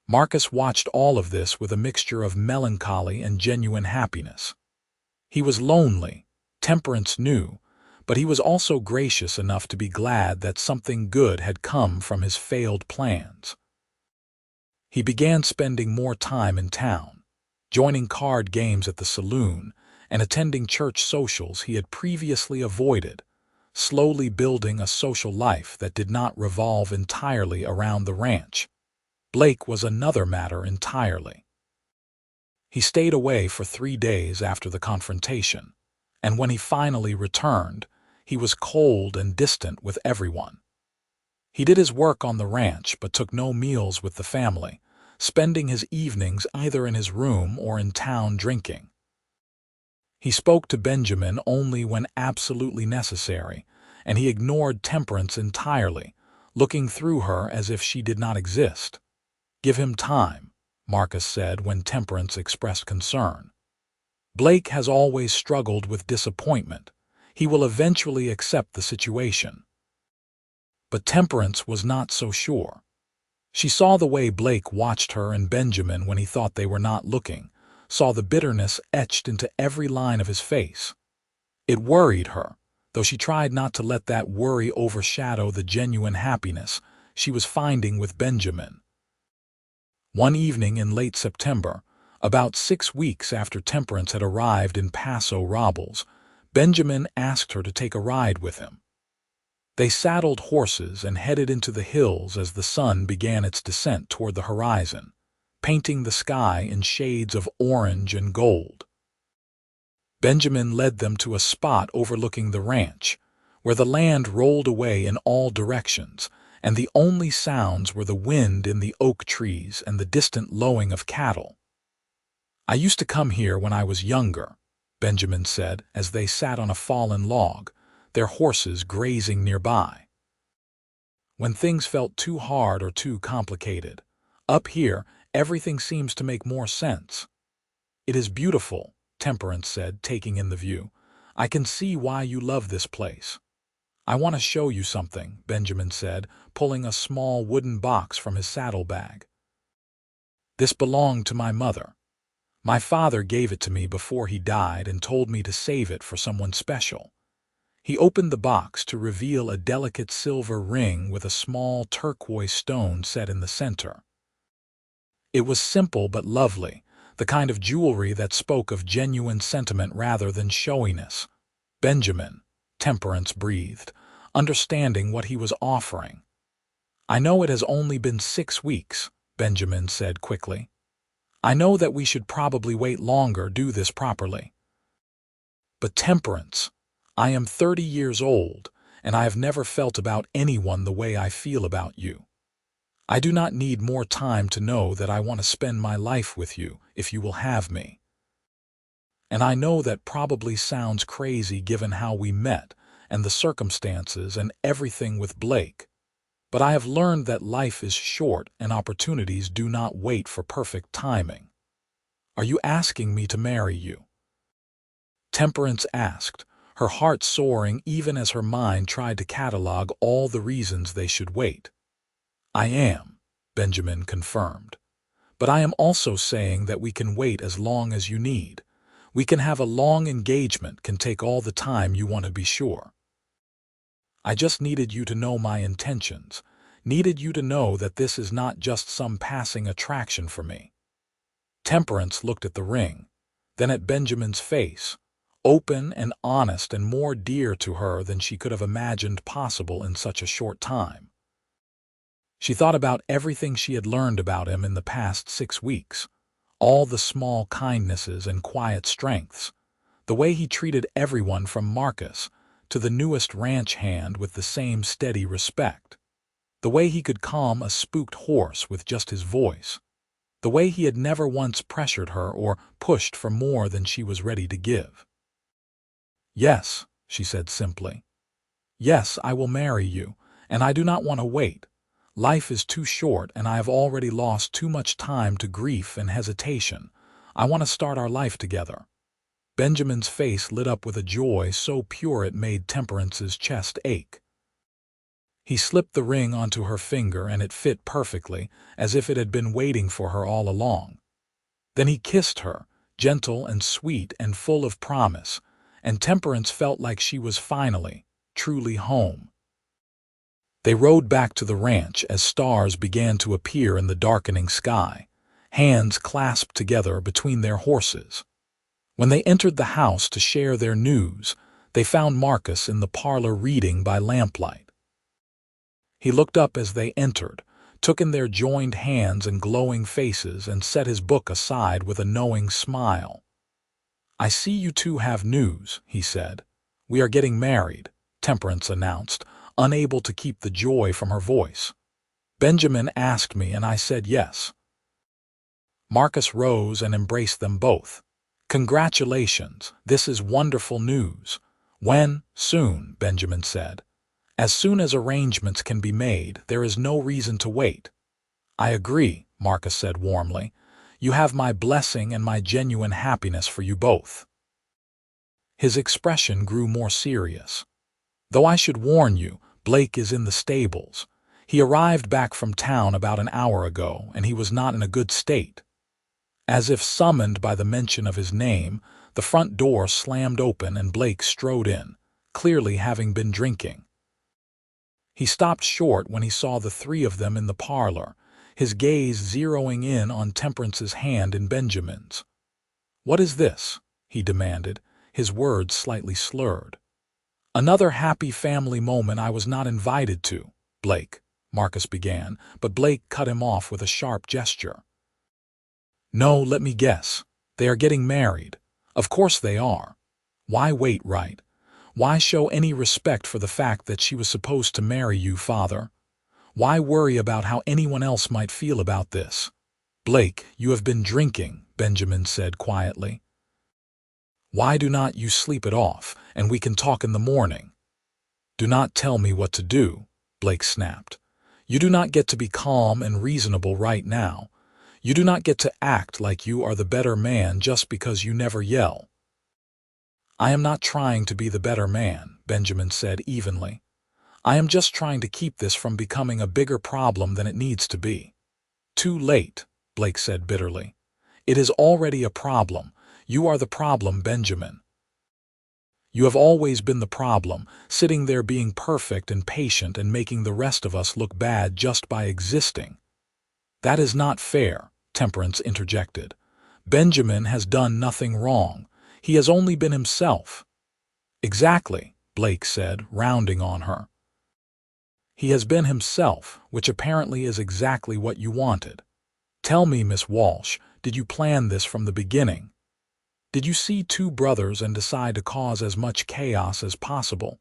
Marcus watched all of this with a mixture of melancholy and genuine happiness. He was lonely, Temperance knew, but he was also gracious enough to be glad that something good had come from his failed plans. He began spending more time in town, joining card games at the saloon and attending church socials he had previously avoided, slowly building a social life that did not revolve entirely around the ranch. Blake was another matter entirely. He stayed away for 3 days after the confrontation, and when he finally returned, he was cold and distant with everyone. He did his work on the ranch but took no meals with the family, spending his evenings either in his room or in town drinking. He spoke to Benjamin only when absolutely necessary, and he ignored Temperance entirely, looking through her as if she did not exist. "Give him time," Marcus said when Temperance expressed concern. "Blake has always struggled with disappointment. He will eventually accept the situation." But Temperance was not so sure. She saw the way Blake watched her and Benjamin when he thought they were not looking, saw the bitterness etched into every line of his face. It worried her, though she tried not to let that worry overshadow the genuine happiness she was finding with Benjamin. One evening in late September, about 6 weeks after Temperance had arrived in Paso Robles, Benjamin asked her to take a ride with him. They saddled horses and headed into the hills as the sun began its descent toward the horizon, painting the sky in shades of orange and gold. Benjamin led them to a spot overlooking the ranch, where the land rolled away in all directions, and the only sounds were the wind in the oak trees and the distant lowing of cattle. "I used to come here when I was younger," Benjamin said as they sat on a fallen log, their horses grazing nearby. "When things felt too hard or too complicated. Up here, everything seems to make more sense." "It is beautiful," Temperance said, taking in the view. "I can see why you love this place." "I want to show you something," Benjamin said, pulling a small wooden box from his saddlebag. "This belonged to my mother. My father gave it to me before he died and told me to save it for someone special." He opened the box to reveal a delicate silver ring with a small turquoise stone set in the center. It was simple but lovely, the kind of jewelry that spoke of genuine sentiment rather than showiness. "Benjamin," Temperance breathed, understanding what he was offering. "I know it has only been 6 weeks," Benjamin said quickly. "I know that we should probably wait longer, do this properly. But Temperance, I am 30 years old, and I have never felt about anyone the way I feel about you. I do not need more time to know that I want to spend my life with you if you will have me. And I know that probably sounds crazy given how we met and the circumstances and everything with Blake, but I have learned that life is short and opportunities do not wait for perfect timing. Are you asking me to marry you?" Temperance asked, her heart soaring even as her mind tried to catalog all the reasons they should wait. "I am," Benjamin confirmed. "But I am also saying that we can wait as long as you need. We can have a long engagement, can take all the time you want to be sure. I just needed you to know my intentions, needed you to know that this is not just some passing attraction for me." Temperance looked at the ring, then at Benjamin's face, open and honest and more dear to her than she could have imagined possible in such a short time. She thought about everything she had learned about him in the past 6 weeks, all the small kindnesses and quiet strengths, the way he treated everyone from Marcus to the newest ranch hand with the same steady respect, the way he could calm a spooked horse with just his voice, the way he had never once pressured her or pushed for more than she was ready to give. "Yes," she said simply. "Yes, I will marry you, and I do not want to wait. Life is too short, and I have already lost too much time to grief and hesitation. I want to start our life together." Benjamin's face lit up with a joy so pure it made Temperance's chest ache. He slipped the ring onto her finger, and it fit perfectly, as if it had been waiting for her all along. Then he kissed her, gentle and sweet and full of promise, and Temperance felt like she was finally, truly home. They rode back to the ranch as stars began to appear in the darkening sky, hands clasped together between their horses. When they entered the house to share their news, they found Marcus in the parlor reading by lamplight. He looked up as they entered, took in their joined hands and glowing faces, and set his book aside with a knowing smile. "I see you two have news," he said. "We are getting married," Temperance announced, unable to keep the joy from her voice. "Benjamin asked me, and I said yes." Marcus rose and embraced them both. "Congratulations, this is wonderful news." "When?" "Soon," Benjamin said. "As soon as arrangements can be made, there is no reason to wait." "I agree," Marcus said warmly. "You have my blessing and my genuine happiness for you both." His expression grew more serious. "Though I should warn you, Blake is in the stables. He arrived back from town about an hour ago, and he was not in a good state." As if summoned by the mention of his name, the front door slammed open and Blake strode in, clearly having been drinking. He stopped short when he saw the three of them in the parlor, his gaze zeroing in on Temperance's hand in Benjamin's. "What is this?" he demanded, his words slightly slurred. "Another happy family moment I was not invited to, Blake," Marcus began, but Blake cut him off with a sharp gesture. "No, let me guess. They are getting married. Of course they are. Why wait, right? Why show any respect for the fact that she was supposed to marry you, father? Why worry about how anyone else might feel about this?" "Blake, you have been drinking," Benjamin said quietly. "Why do not you sleep it off, and we can talk in the morning?" "Do not tell me what to do," Blake snapped. "You do not get to be calm and reasonable right now. You do not get to act like you are the better man just because you never yell." "I am not trying to be the better man," Benjamin said evenly. "I am just trying to keep this from becoming a bigger problem than it needs to be." "Too late," Blake said bitterly. "It is already a problem. You are the problem, Benjamin. You have always been the problem, sitting there being perfect and patient and making the rest of us look bad just by existing." "That is not fair," Temperance interjected. "Benjamin has done nothing wrong. He has only been himself." "Exactly," Blake said, rounding on her. "He has been himself, which apparently is exactly what you wanted. Tell me, Miss Walsh, did you plan this from the beginning? Did you see two brothers and decide to cause as much chaos as possible?"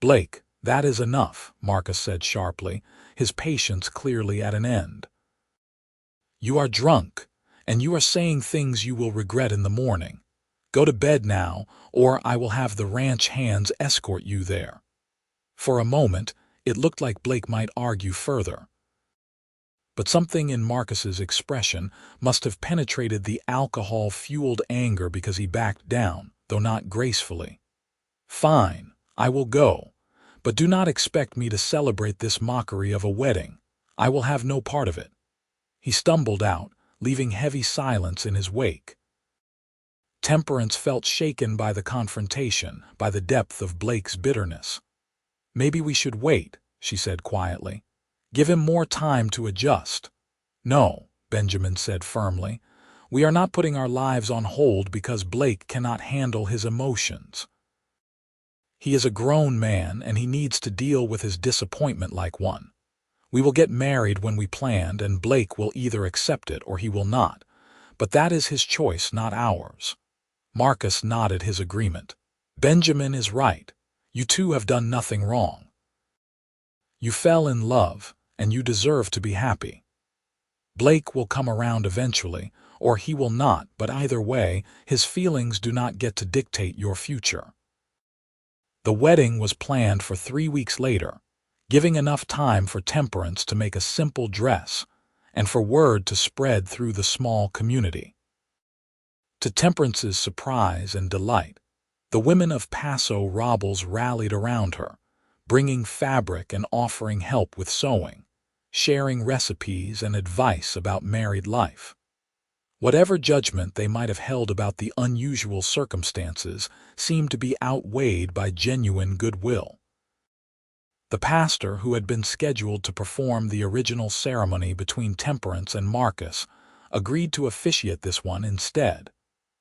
"Blake, that is enough," Marcus said sharply, his patience clearly at an end. "You are drunk, and you are saying things you will regret in the morning. Go to bed now, or I will have the ranch hands escort you there." For a moment, it looked like Blake might argue further. But something in Marcus's expression must have penetrated the alcohol-fueled anger because he backed down, though not gracefully. "Fine, I will go, but do not expect me to celebrate this mockery of a wedding. I will have no part of it." He stumbled out, leaving heavy silence in his wake. Temperance felt shaken by the confrontation, by the depth of Blake's bitterness. "Maybe we should wait," she said quietly. "Give him more time to adjust." "No," Benjamin said firmly. "We are not putting our lives on hold because Blake cannot handle his emotions. He is a grown man, and he needs to deal with his disappointment like one. We will get married when we planned, and Blake will either accept it or he will not. But that is his choice, not ours." Marcus nodded his agreement. "Benjamin is right. You two have done nothing wrong. You fell in love, and you deserve to be happy. Blake will come around eventually, or he will not, but either way, his feelings do not get to dictate your future." The wedding was planned for 3 weeks later. giving enough time for Temperance to make a simple dress and for word to spread through the small community. To Temperance's surprise and delight, the women of Paso Robles rallied around her, bringing fabric and offering help with sewing, sharing recipes and advice about married life. Whatever judgment they might have held about the unusual circumstances seemed to be outweighed by genuine goodwill. The pastor, who had been scheduled to perform the original ceremony between Temperance and Marcus, agreed to officiate this one instead,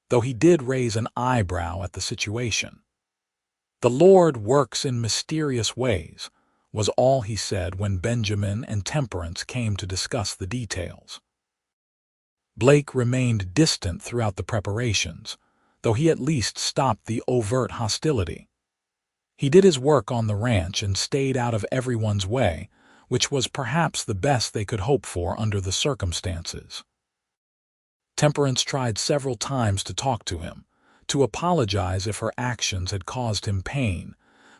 though he did raise an eyebrow at the situation. "The Lord works in mysterious ways," was all he said when Benjamin and Temperance came to discuss the details. Blake remained distant throughout the preparations, though he at least stopped the overt hostility. He did his work on the ranch and stayed out of everyone's way, which was perhaps the best they could hope for under the circumstances. Temperance tried several times to talk to him, to apologize if her actions had caused him pain,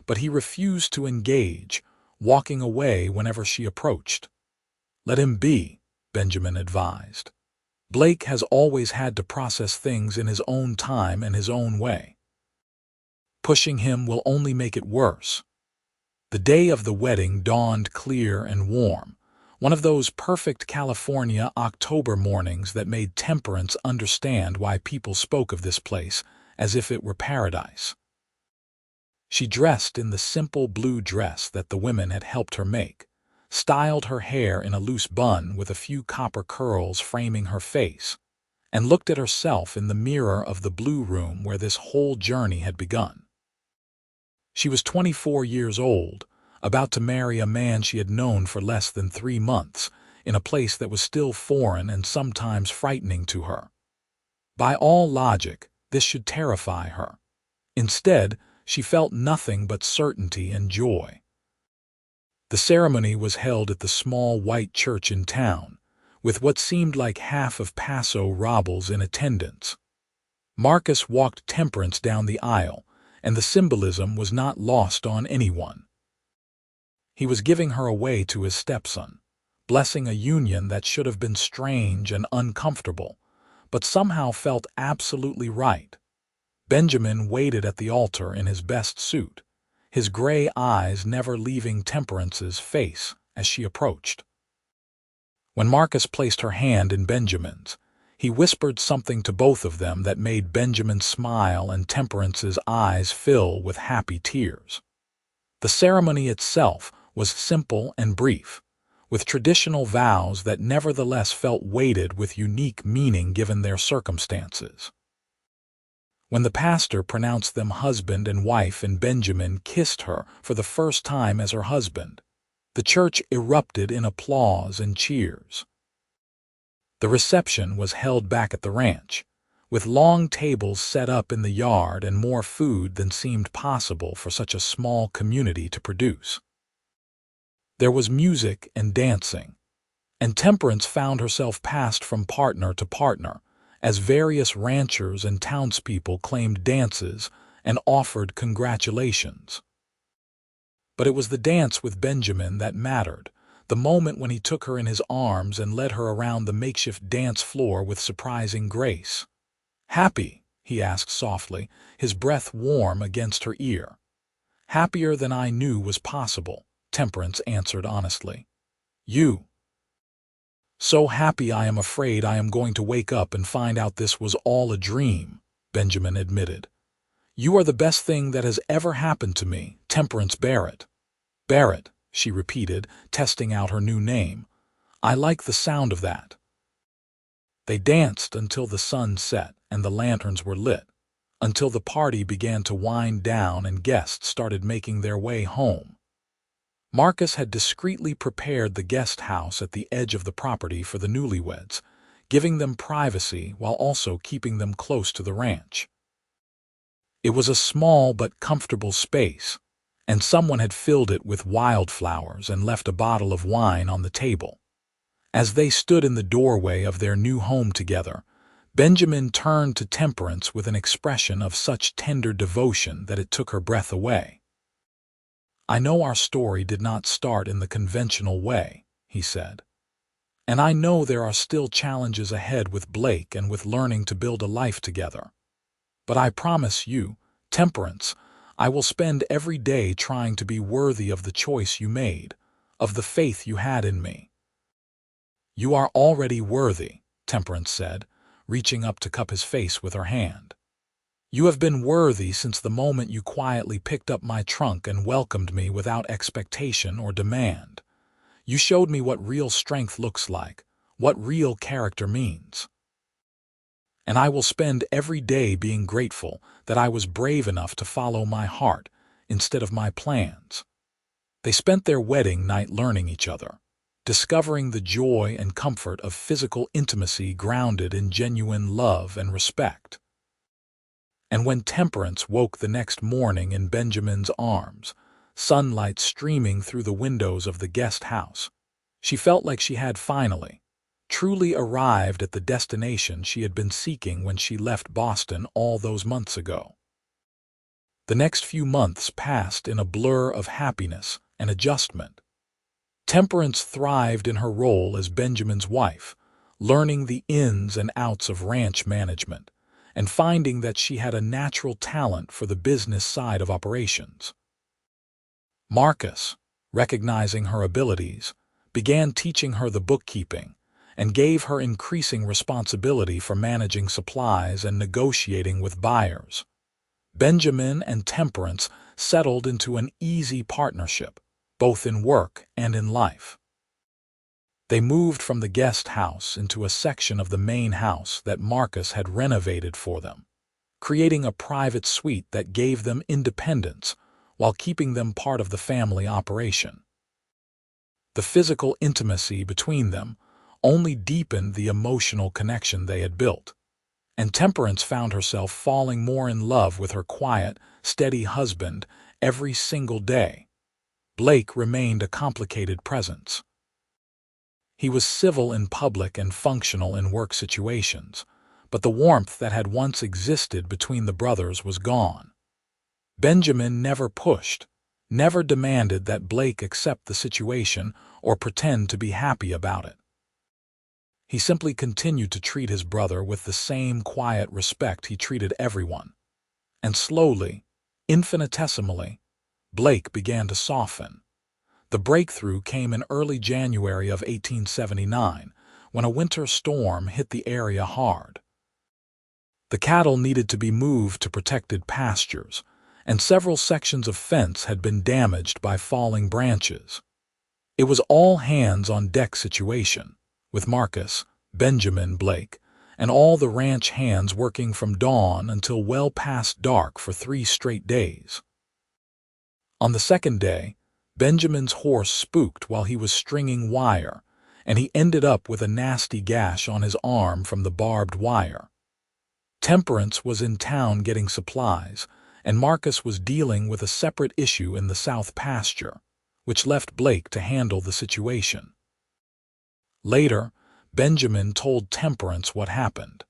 but he refused to engage, walking away whenever she approached. "Let him be," Benjamin advised. "Blake has always had to process things in his own time and his own way. Pushing him will only make it worse." The day of the wedding dawned clear and warm, one of those perfect California October mornings that made Temperance understand why people spoke of this place as if it were paradise. She dressed in the simple blue dress that the women had helped her make, styled her hair in a loose bun with a few copper curls framing her face, and looked at herself in the mirror of the blue room where this whole journey had begun. She was 24 years old, about to marry a man she had known for less than 3 months, in a place that was still foreign and sometimes frightening to her. By all logic, this should terrify her. Instead, she felt nothing but certainty and joy. The ceremony was held at the small white church in town, with what seemed like half of Paso Robles in attendance. Marcus walked Temperance down the aisle, and the symbolism was not lost on anyone. He was giving her away to his stepson, blessing a union that should have been strange and uncomfortable, but somehow felt absolutely right. Benjamin waited at the altar in his best suit, his gray eyes never leaving Temperance's face as she approached. When Marcus placed her hand in Benjamin's, he whispered something to both of them that made Benjamin smile and Temperance's eyes fill with happy tears. The ceremony itself was simple and brief, with traditional vows that nevertheless felt weighted with unique meaning given their circumstances. When the pastor pronounced them husband and wife and Benjamin kissed her for the first time as her husband, the church erupted in applause and cheers. The reception was held back at the ranch, with long tables set up in the yard and more food than seemed possible for such a small community to produce. There was music and dancing, and Temperance found herself passed from partner to partner, as various ranchers and townspeople claimed dances and offered congratulations. But it was the dance with Benjamin that mattered, the moment when he took her in his arms and led her around the makeshift dance floor with surprising grace. "Happy?" he asked softly, his breath warm against her ear. "Happier than I knew was possible," Temperance answered honestly. "You?" "So happy I am afraid I am going to wake up and find out this was all a dream," Benjamin admitted. "You are the best thing that has ever happened to me, Temperance Barrett." "Barrett," she repeated, testing out her new name. "I like the sound of that." They danced until the sun set and the lanterns were lit, until the party began to wind down and guests started making their way home. Marcus had discreetly prepared the guest house at the edge of the property for the newlyweds, giving them privacy while also keeping them close to the ranch. It was a small but comfortable space, and someone had filled it with wildflowers and left a bottle of wine on the table. As they stood in the doorway of their new home together, Benjamin turned to Temperance with an expression of such tender devotion that it took her breath away. "I know our story did not start in the conventional way," he said. "And I know there are still challenges ahead with Blake and with learning to build a life together. But I promise you, Temperance, I will spend every day trying to be worthy of the choice you made, of the faith you had in me." "You are already worthy," Temperance said, reaching up to cup his face with her hand. "You have been worthy since the moment you quietly picked up my trunk and welcomed me without expectation or demand. You showed me what real strength looks like, what real character means. And I will spend every day being grateful that I was brave enough to follow my heart instead of my plans." They spent their wedding night learning each other, discovering the joy and comfort of physical intimacy grounded in genuine love and respect. And when Temperance woke the next morning in Benjamin's arms, sunlight streaming through the windows of the guest house, she felt like she had finally, truly arrived at the destination she had been seeking when she left Boston all those months ago. The next few months passed in a blur of happiness and adjustment. Temperance thrived in her role as Benjamin's wife, learning the ins and outs of ranch management, and finding that she had a natural talent for the business side of operations. Marcus, recognizing her abilities, began teaching her the bookkeeping and gave her increasing responsibility for managing supplies and negotiating with buyers. Benjamin and Temperance settled into an easy partnership, both in work and in life. They moved from the guest house into a section of the main house that Marcus had renovated for them, creating a private suite that gave them independence while keeping them part of the family operation. The physical intimacy between them only deepened the emotional connection they had built, and Temperance found herself falling more in love with her quiet, steady husband every single day. Blake remained a complicated presence. He was civil in public and functional in work situations, but the warmth that had once existed between the brothers was gone. Benjamin never pushed, never demanded that Blake accept the situation or pretend to be happy about it. He simply continued to treat his brother with the same quiet respect he treated everyone. And slowly, infinitesimally, Blake began to soften. The breakthrough came in early January of 1879, when a winter storm hit the area hard. The cattle needed to be moved to protected pastures, and several sections of fence had been damaged by falling branches. It was all hands-on-deck situation, with Marcus, Benjamin, Blake, and all the ranch hands working from dawn until well past dark for 3 straight days. On the second day, Benjamin's horse spooked while he was stringing wire, and he ended up with a nasty gash on his arm from the barbed wire. Temperance was in town getting supplies, and Marcus was dealing with a separate issue in the south pasture, which left Blake to handle the situation. Later, Benjamin told Temperance what happened.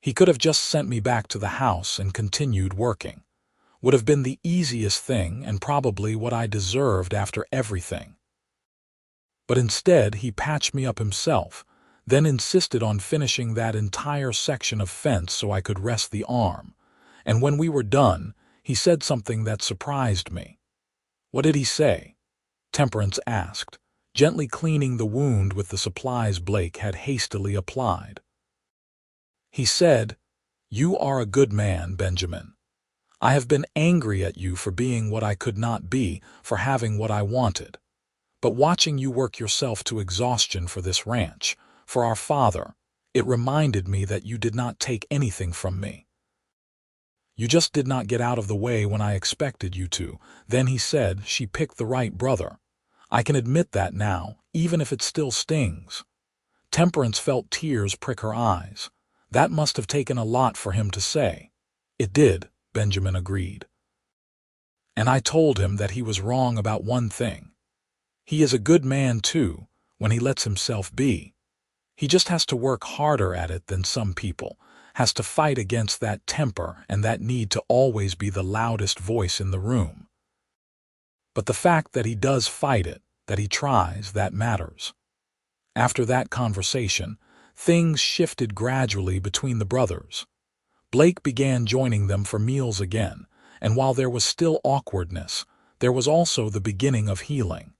"He could have just sent me back to the house and continued working. Would have been the easiest thing and probably what I deserved after everything. But instead he patched me up himself, then insisted on finishing that entire section of fence so I could rest the arm, and when we were done, he said something that surprised me." "What did he say?" Temperance asked, gently cleaning the wound with the supplies Blake had hastily applied. "He said, 'You are a good man, Benjamin. I have been angry at you for being what I could not be, for having what I wanted. But watching you work yourself to exhaustion for this ranch, for our father, it reminded me that you did not take anything from me. You just did not get out of the way when I expected you to.' Then he said she picked the right brother. I can admit that now, even if it still stings." Temperance felt tears prick her eyes. That must have taken a lot for him to say. "It did," Benjamin agreed. "And I told him that he was wrong about one thing. He is a good man too, when he lets himself be. He just has to work harder at it than some people, has to fight against that temper and that need to always be the loudest voice in the room." But the fact that he does fight it, that he tries, that matters. After that conversation, things shifted gradually between the brothers. Blake began joining them for meals again, and while there was still awkwardness, there was also the beginning of healing.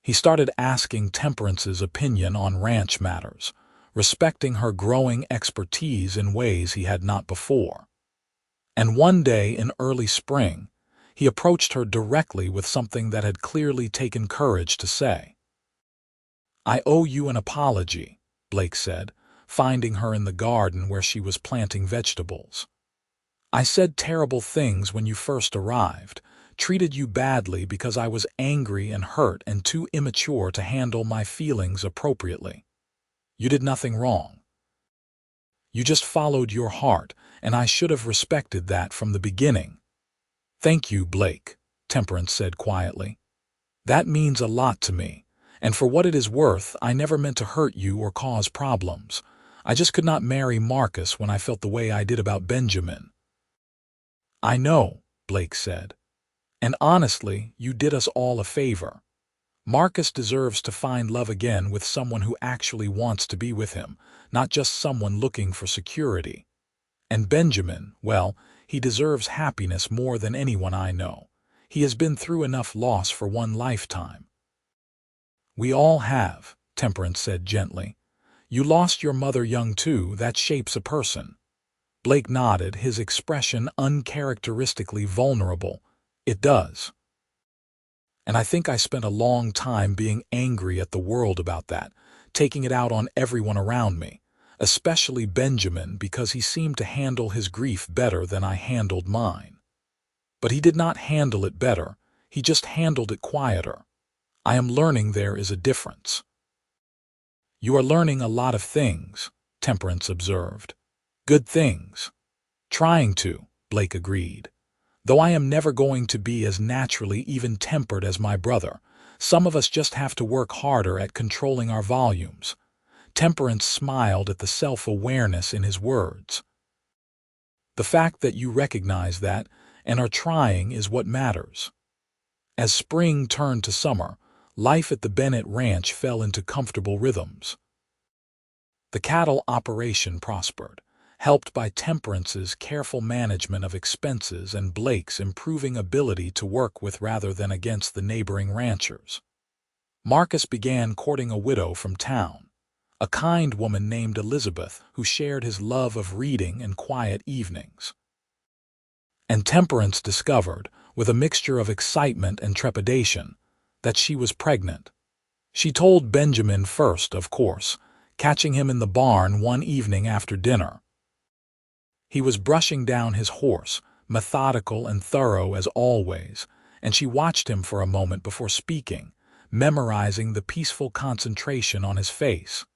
He started asking Temperance's opinion on ranch matters, respecting her growing expertise in ways he had not before. And one day in early spring, he approached her directly with something that had clearly taken courage to say. "I owe you an apology," Blake said, finding her in the garden where she was planting vegetables. "I said terrible things when you first arrived, treated you badly because I was angry and hurt and too immature to handle my feelings appropriately. You did nothing wrong. You just followed your heart, and I should have respected that from the beginning." "Thank you, Blake," Temperance said quietly. "That means a lot to me, and for what it is worth, I never meant to hurt you or cause problems. I just could not marry Marcus when I felt the way I did about Benjamin." "I know," Blake said. "And honestly, you did us all a favor. Marcus deserves to find love again with someone who actually wants to be with him, not just someone looking for security. And Benjamin, well, he deserves happiness more than anyone I know. He has been through enough loss for one lifetime." "We all have," Temperance said gently. "You lost your mother young too, that shapes a person." Blake nodded, his expression uncharacteristically vulnerable. "It does. And I think I spent a long time being angry at the world about that, taking it out on everyone around me, especially Benjamin because he seemed to handle his grief better than I handled mine. But he did not handle it better, he just handled it quieter. I am learning there is a difference." "You are learning a lot of things," Temperance observed. "Good things." "Trying to," Blake agreed. "Though I am never going to be as naturally even-tempered as my brother, some of us just have to work harder at controlling our volumes." Temperance smiled at the self-awareness in his words. "The fact that you recognize that and are trying is what matters." As spring turned to summer, life at the Bennett ranch fell into comfortable rhythms. The cattle operation prospered, helped by Temperance's careful management of expenses and Blake's improving ability to work with rather than against the neighboring ranchers. Marcus began courting a widow from town, a kind woman named Elizabeth who shared his love of reading and quiet evenings. And Temperance discovered, with a mixture of excitement and trepidation, that she was pregnant. She told Benjamin first, of course, catching him in the barn one evening after dinner. He was brushing down his horse, methodical and thorough as always, and she watched him for a moment before speaking, memorizing the peaceful concentration on his face.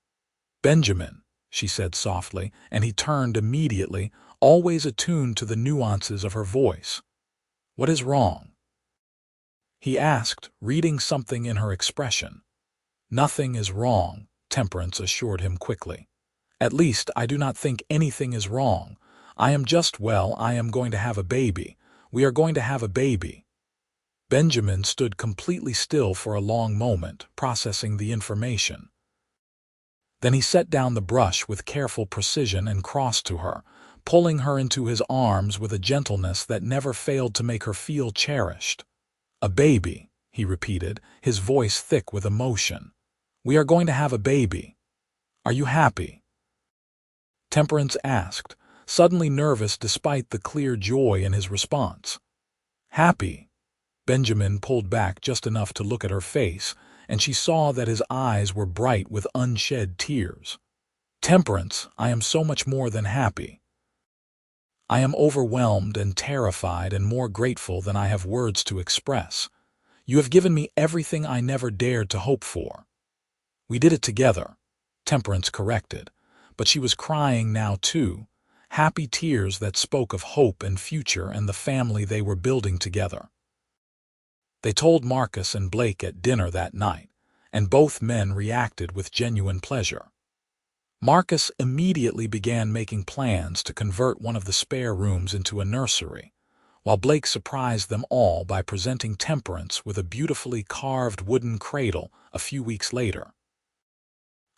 "Benjamin," she said softly, and he turned immediately, always attuned to the nuances of her voice. "What is wrong?" he asked, reading something in her expression. "Nothing is wrong," Temperance assured him quickly. "At least, I do not think anything is wrong. I am just, well, I am going to have a baby. We are going to have a baby." Benjamin stood completely still for a long moment, processing the information. Then he set down the brush with careful precision and crossed to her, pulling her into his arms with a gentleness that never failed to make her feel cherished. "A baby," he repeated, his voice thick with emotion. "We are going to have a baby. Are you happy?" Temperance asked, suddenly nervous despite the clear joy in his response. "Happy?" Benjamin pulled back just enough to look at her face, and she saw that his eyes were bright with unshed tears. "Temperance, I am so much more than happy. I am overwhelmed and terrified and more grateful than I have words to express. You have given me everything I never dared to hope for." "We did it together," Temperance corrected, but she was crying now too, happy tears that spoke of hope and future and the family they were building together. They told Marcus and Blake at dinner that night, and both men reacted with genuine pleasure. Marcus immediately began making plans to convert one of the spare rooms into a nursery, while Blake surprised them all by presenting Temperance with a beautifully carved wooden cradle a few weeks later.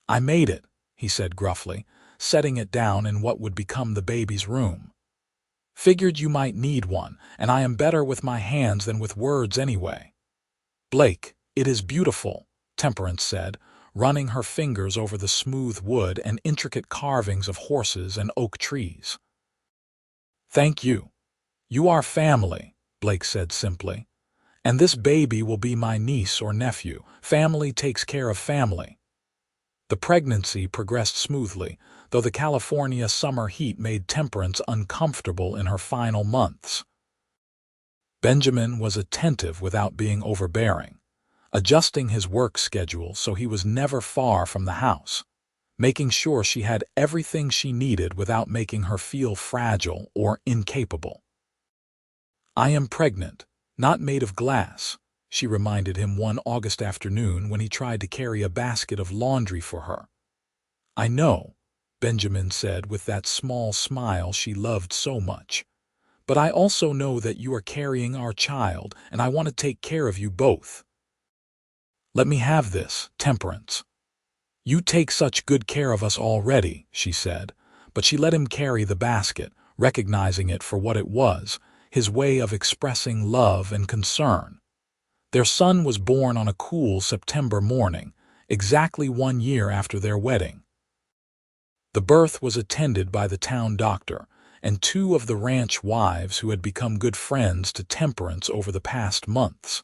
"I made it," he said gruffly, setting it down in what would become the baby's room. "Figured you might need one, and I am better with my hands than with words anyway." "Blake, it is beautiful," Temperance said, running her fingers over the smooth wood and intricate carvings of horses and oak trees. "Thank you. You are family," Blake said simply. "And this baby will be my niece or nephew. Family takes care of family." The pregnancy progressed smoothly, though the California summer heat made Temperance uncomfortable in her final months. Benjamin was attentive without being overbearing, adjusting his work schedule so he was never far from the house, making sure she had everything she needed without making her feel fragile or incapable. "I am pregnant, not made of glass," she reminded him one August afternoon when he tried to carry a basket of laundry for her. "I know," Benjamin said with that small smile she loved so much. "But I also know that you are carrying our child, and I want to take care of you both." "Let me have this, Temperance. You take such good care of us already," she said, but she let him carry the basket, recognizing it for what it was, his way of expressing love and concern. Their son was born on a cool September morning, exactly 1 year after their wedding. The birth was attended by the town doctor and 2 of the ranch wives who had become good friends to Temperance over the past months.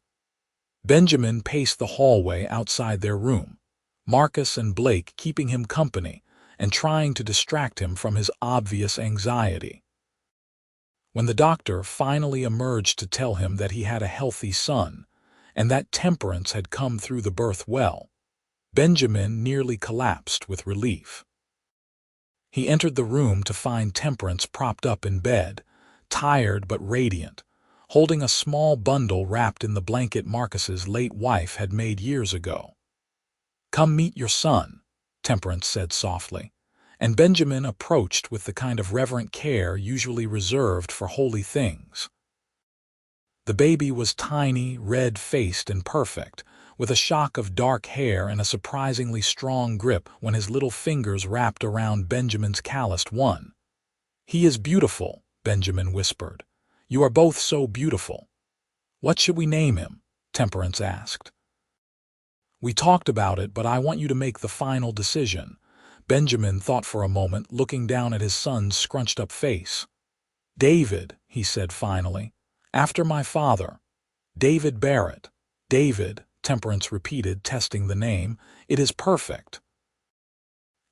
Benjamin paced the hallway outside their room, Marcus and Blake keeping him company and trying to distract him from his obvious anxiety. When the doctor finally emerged to tell him that he had a healthy son and that Temperance had come through the birth well, Benjamin nearly collapsed with relief. He entered the room to find Temperance propped up in bed, tired but radiant, holding a small bundle wrapped in the blanket Marcus's late wife had made years ago. "Come meet your son," Temperance said softly, and Benjamin approached with the kind of reverent care usually reserved for holy things. The baby was tiny, red-faced and perfect, with a shock of dark hair and a surprisingly strong grip when his little fingers wrapped around Benjamin's calloused one. "He is beautiful," Benjamin whispered. "You are both so beautiful." "What should we name him?" Temperance asked. "We talked about it, but I want you to make the final decision." Benjamin thought for a moment, looking down at his son's scrunched-up face. "David," he said finally, "after my father. David Barrett." "David," Temperance repeated, testing the name. "It is perfect."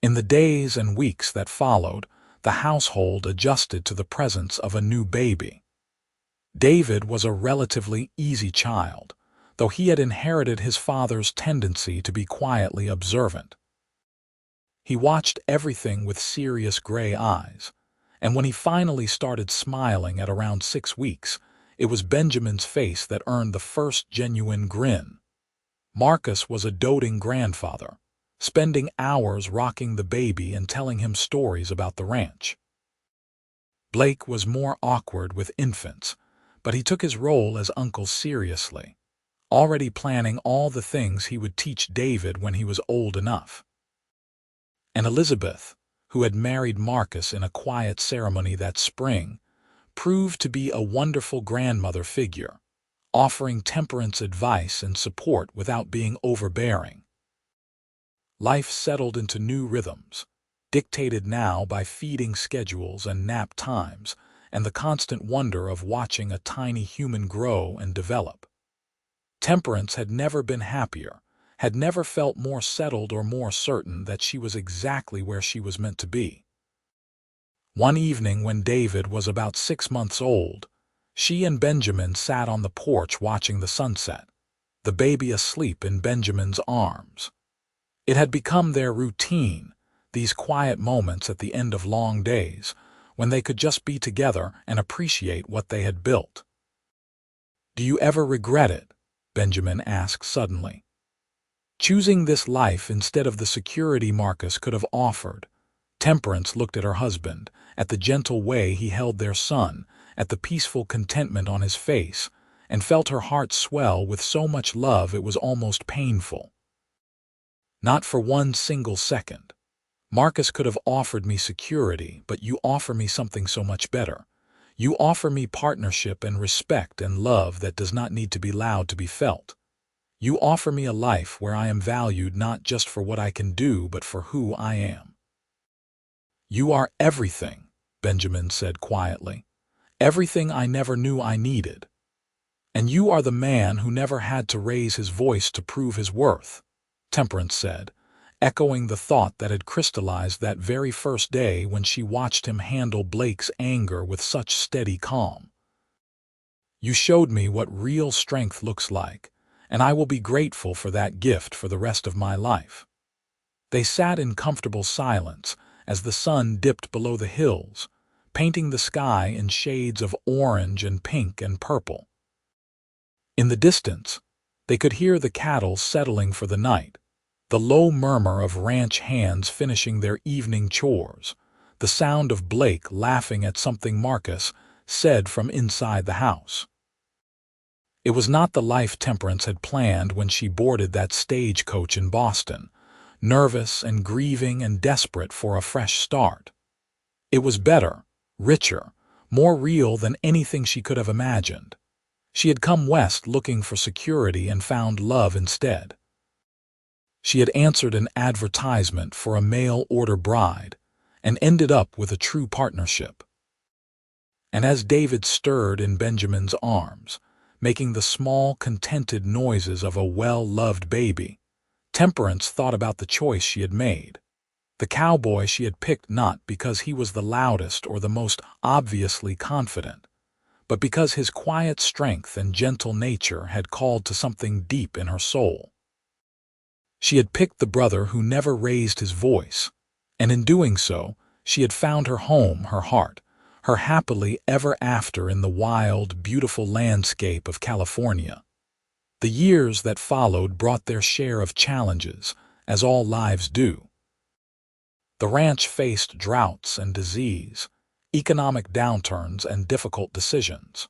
In the days and weeks that followed, the household adjusted to the presence of a new baby. David was a relatively easy child, though he had inherited his father's tendency to be quietly observant. He watched everything with serious gray eyes, and when he finally started smiling at around 6 weeks, it was Benjamin's face that earned the first genuine grin. Marcus was a doting grandfather, spending hours rocking the baby and telling him stories about the ranch. Blake was more awkward with infants, but he took his role as uncle seriously, already planning all the things he would teach David when he was old enough. And Elizabeth, who had married Marcus in a quiet ceremony that spring, proved to be a wonderful grandmother figure, offering Temperance advice and support without being overbearing. Life settled into new rhythms, dictated now by feeding schedules and nap times, and the constant wonder of watching a tiny human grow and develop. Temperance had never been happier, had never felt more settled or more certain that she was exactly where she was meant to be. One evening when David was about 6 months old, she and Benjamin sat on the porch watching the sunset, the baby asleep in Benjamin's arms. It had become their routine, these quiet moments at the end of long days, when they could just be together and appreciate what they had built. "Do you ever regret it?" Benjamin asked suddenly. "Choosing this life instead of the security Marcus could have offered?" Temperance looked at her husband, at the gentle way he held their son, at the peaceful contentment on his face, and felt her heart swell with so much love it was almost painful. Not for one single second. Marcus could have offered me security, but you offer me something so much better. You offer me partnership and respect and love that does not need to be loud to be felt. You offer me a life where I am valued not just for what I can do, but for who I am. You are everything, Benjamin said quietly. Everything I never knew I needed. And you are the man who never had to raise his voice to prove his worth, Temperance said, echoing the thought that had crystallized that very first day when she watched him handle Blake's anger with such steady calm. You showed me what real strength looks like, and I will be grateful for that gift for the rest of my life. They sat in comfortable silence as the sun dipped below the hills, painting the sky in shades of orange and pink and purple. In the distance, they could hear the cattle settling for the night, the low murmur of ranch hands finishing their evening chores, the sound of Blake laughing at something Marcus said from inside the house. It was not the life Temperance had planned when she boarded that stagecoach in Boston, nervous and grieving and desperate for a fresh start. It was better, richer, more real than anything she could have imagined. She had come west looking for security and found love instead. She had answered an advertisement for a mail-order bride and ended up with a true partnership. And as David stirred in Benjamin's arms, making the small, contented noises of a well-loved baby, Temperance thought about the choice she had made. The cowboy she had picked not because he was the loudest or the most obviously confident, but because his quiet strength and gentle nature had called to something deep in her soul. She had picked the brother who never raised his voice, and in doing so, she had found her home, her heart, her happily ever after in the wild, beautiful landscape of California. The years that followed brought their share of challenges, as all lives do. The ranch faced droughts and disease, economic downturns and difficult decisions.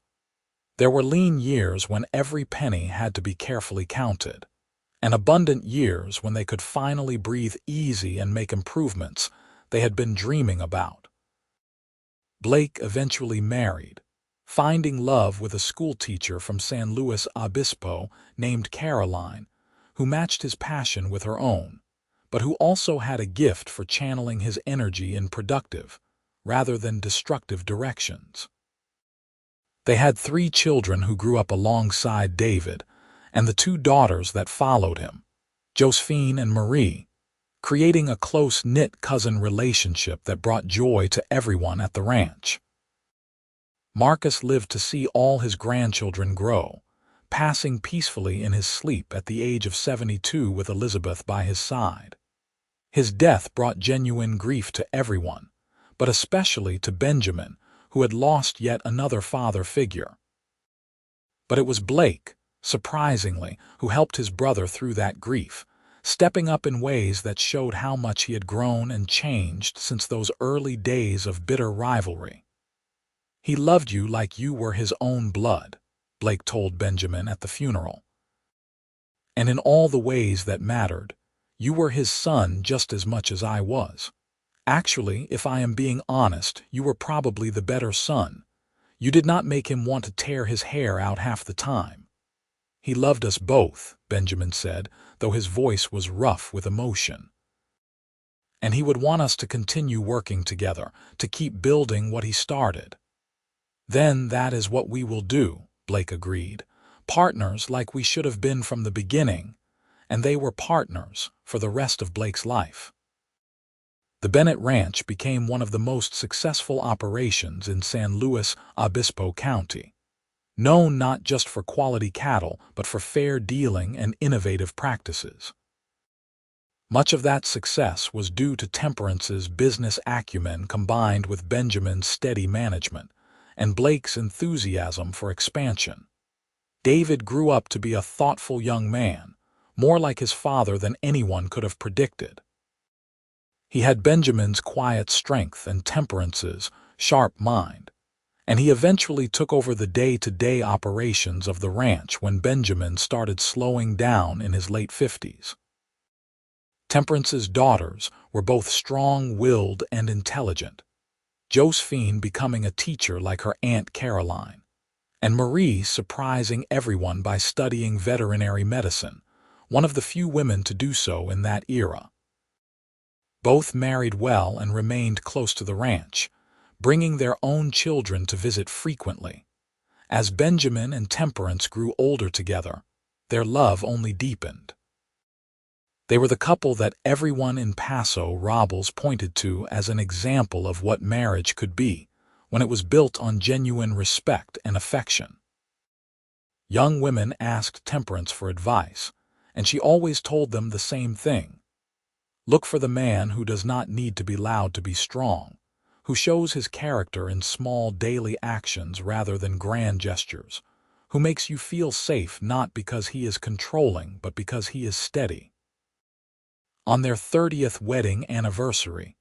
There were lean years when every penny had to be carefully counted, and abundant years when they could finally breathe easy and make improvements they had been dreaming about. Blake eventually married, finding love with a schoolteacher from San Luis Obispo named Caroline, who matched his passion with her own, but who also had a gift for channeling his energy in productive, rather than destructive directions. They had 3 children who grew up alongside David, and the 2 daughters that followed him, Josephine and Marie, creating a close-knit cousin relationship that brought joy to everyone at the ranch. Marcus lived to see all his grandchildren grow, passing peacefully in his sleep at the age of 72 with Elizabeth by his side. His death brought genuine grief to everyone, but especially to Benjamin, who had lost yet another father figure. But it was Blake, surprisingly, who helped his brother through that grief, stepping up in ways that showed how much he had grown and changed since those early days of bitter rivalry. "He loved you like you were his own blood," Blake told Benjamin at the funeral. "And in all the ways that mattered, you were his son just as much as I was. Actually, if I am being honest, you were probably the better son. You did not make him want to tear his hair out half the time." "He loved us both," Benjamin said, though his voice was rough with emotion. "And he would want us to continue working together, to keep building what he started." "Then that is what we will do," Blake agreed. "Partners like we should have been from the beginning." And they were partners for the rest of Blake's life. The Bennett Ranch became one of the most successful operations in San Luis Obispo County, known not just for quality cattle but for fair dealing and innovative practices. Much of that success was due to Temperance's business acumen combined with Benjamin's steady management and Blake's enthusiasm for expansion. David grew up to be a thoughtful young man, more like his father than anyone could have predicted. He had Benjamin's quiet strength and Temperance's sharp mind, and he eventually took over the day-to-day operations of the ranch when Benjamin started slowing down in his late 50s. Temperance's daughters were both strong-willed and intelligent, Josephine becoming a teacher like her Aunt Caroline, and Marie surprising everyone by studying veterinary medicine, one of the few women to do so in that era. Both married well and remained close to the ranch, bringing their own children to visit frequently. As Benjamin and Temperance grew older together, their love only deepened. They were the couple that everyone in Paso Robles pointed to as an example of what marriage could be when it was built on genuine respect and affection. Young women asked Temperance for advice, and she always told them the same thing. Look for the man who does not need to be loud to be strong, who shows his character in small daily actions rather than grand gestures, who makes you feel safe not because he is controlling but because he is steady. On their 30th wedding anniversary,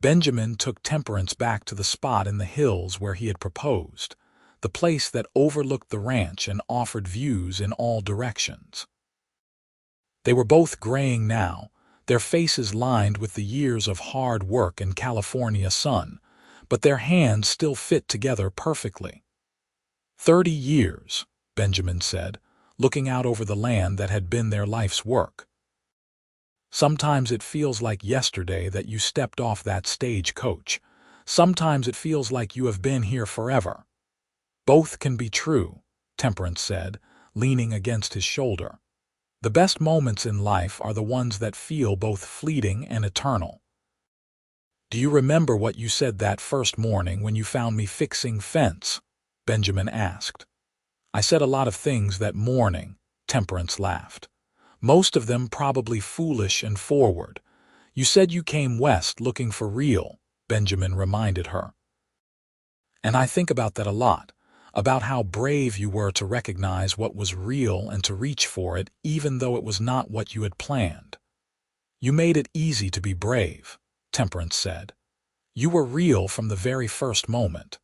Benjamin took Temperance back to the spot in the hills where he had proposed, the place that overlooked the ranch and offered views in all directions. They were both graying now, their faces lined with the years of hard work and California sun, but their hands still fit together perfectly. 30 years, Benjamin said, looking out over the land that had been their life's work. Sometimes it feels like yesterday that you stepped off that stagecoach. Sometimes it feels like you have been here forever. Both can be true, Temperance said, leaning against his shoulder. The best moments in life are the ones that feel both fleeting and eternal. Do you remember what you said that first morning when you found me fixing fence? Benjamin asked. I said a lot of things that morning, Temperance laughed. Most of them probably foolish and forward. You said you came west looking for real, Benjamin reminded her. And I think about that a lot, about how brave you were to recognize what was real and to reach for it even though it was not what you had planned. You made it easy to be brave, Temperance said. You were real from the very first moment.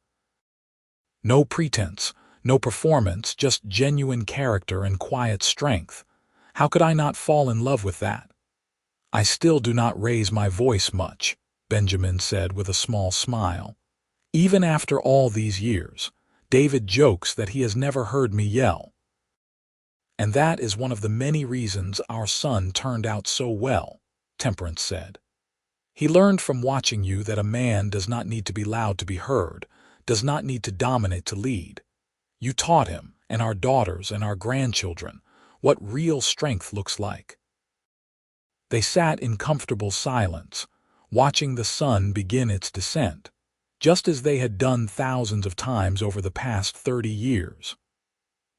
No pretense, no performance, just genuine character and quiet strength. How could I not fall in love with that? I still do not raise my voice much, Benjamin said with a small smile. Even after all these years, David jokes that he has never heard me yell. And that is one of the many reasons our son turned out so well, Temperance said. He learned from watching you that a man does not need to be loud to be heard, does not need to dominate to lead. You taught him, and our daughters and our grandchildren, what real strength looks like. They sat in comfortable silence, watching the sun begin its descent, just as they had done thousands of times over the past 30 years.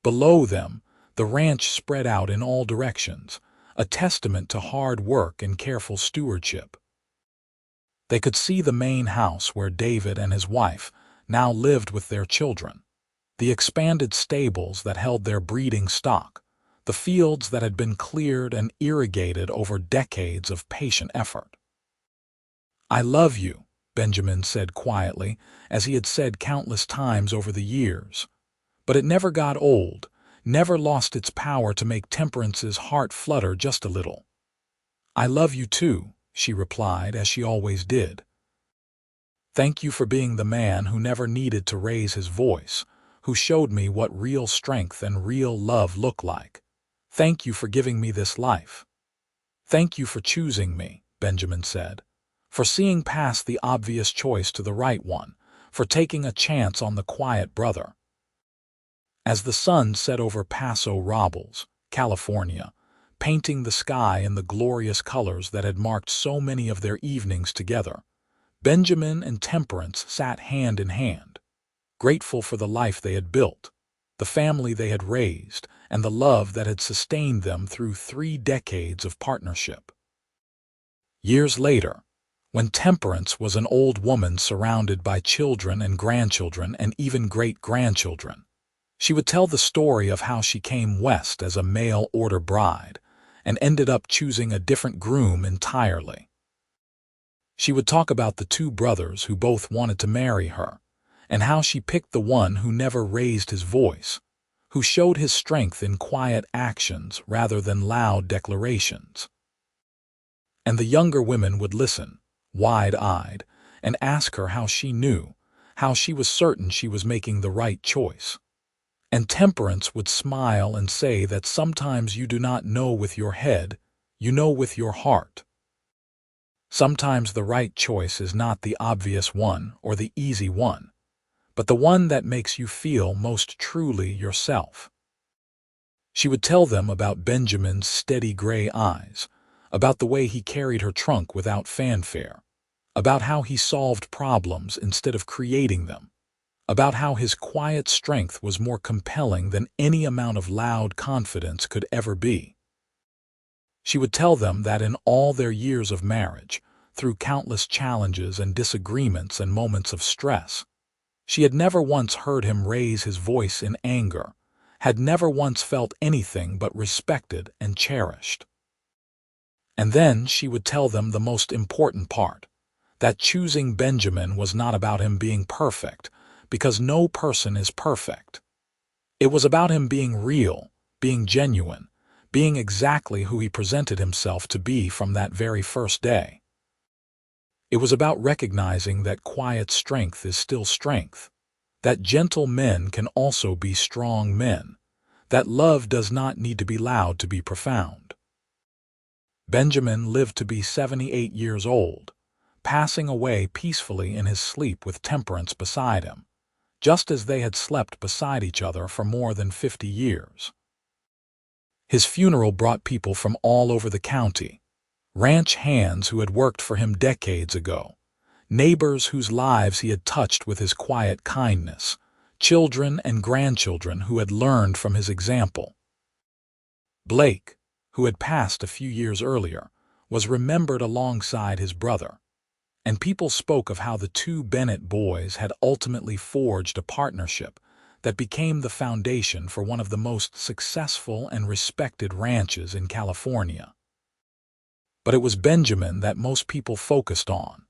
Below them, the ranch spread out in all directions, a testament to hard work and careful stewardship. They could see the main house where David and his wife now lived with their children, the expanded stables that held their breeding stock, the fields that had been cleared and irrigated over decades of patient effort. I love you, Benjamin said quietly, as he had said countless times over the years. But it never got old, never lost its power to make Temperance's heart flutter just a little. I love you too, she replied, as she always did. Thank you for being the man who never needed to raise his voice, who showed me what real strength and real love look like. Thank you for giving me this life. Thank you for choosing me, Benjamin said, for seeing past the obvious choice to the right one, for taking a chance on the quiet brother. As the sun set over Paso Robles, California, painting the sky in the glorious colors that had marked so many of their evenings together, Benjamin and Temperance sat hand in hand, grateful for the life they had built, the family they had raised, and the love that had sustained them through 3 decades of partnership. Years later, when Temperance was an old woman surrounded by children and grandchildren and even great-grandchildren, she would tell the story of how she came west as a mail-order bride and ended up choosing a different groom entirely. She would talk about the 2 brothers who both wanted to marry her, and how she picked the one who never raised his voice, who showed his strength in quiet actions rather than loud declarations. And the younger women would listen, wide-eyed, and ask her how she knew, how she was certain she was making the right choice. And Temperance would smile and say that sometimes you do not know with your head, you know with your heart. Sometimes the right choice is not the obvious one or the easy one, but the one that makes you feel most truly yourself. She would tell them about Benjamin's steady gray eyes, about the way he carried her trunk without fanfare, about how he solved problems instead of creating them, about how his quiet strength was more compelling than any amount of loud confidence could ever be. She would tell them that in all their years of marriage, through countless challenges and disagreements and moments of stress, she had never once heard him raise his voice in anger, had never once felt anything but respected and cherished. And then she would tell them the most important part, that choosing Benjamin was not about him being perfect, because no person is perfect. It was about him being real, being genuine, being exactly who he presented himself to be from that very first day. It was about recognizing that quiet strength is still strength, that gentle men can also be strong men, that love does not need to be loud to be profound. Benjamin lived to be 78 years old, passing away peacefully in his sleep with Temperance beside him, just as they had slept beside each other for more than 50 years. His funeral brought people from all over the county, ranch hands who had worked for him decades ago, neighbors whose lives he had touched with his quiet kindness, children and grandchildren who had learned from his example. Blake, who had passed a few years earlier, was remembered alongside his brother, and people spoke of how the two Bennett boys had ultimately forged a partnership that became the foundation for one of the most successful and respected ranches in California. But it was Benjamin that most people focused on,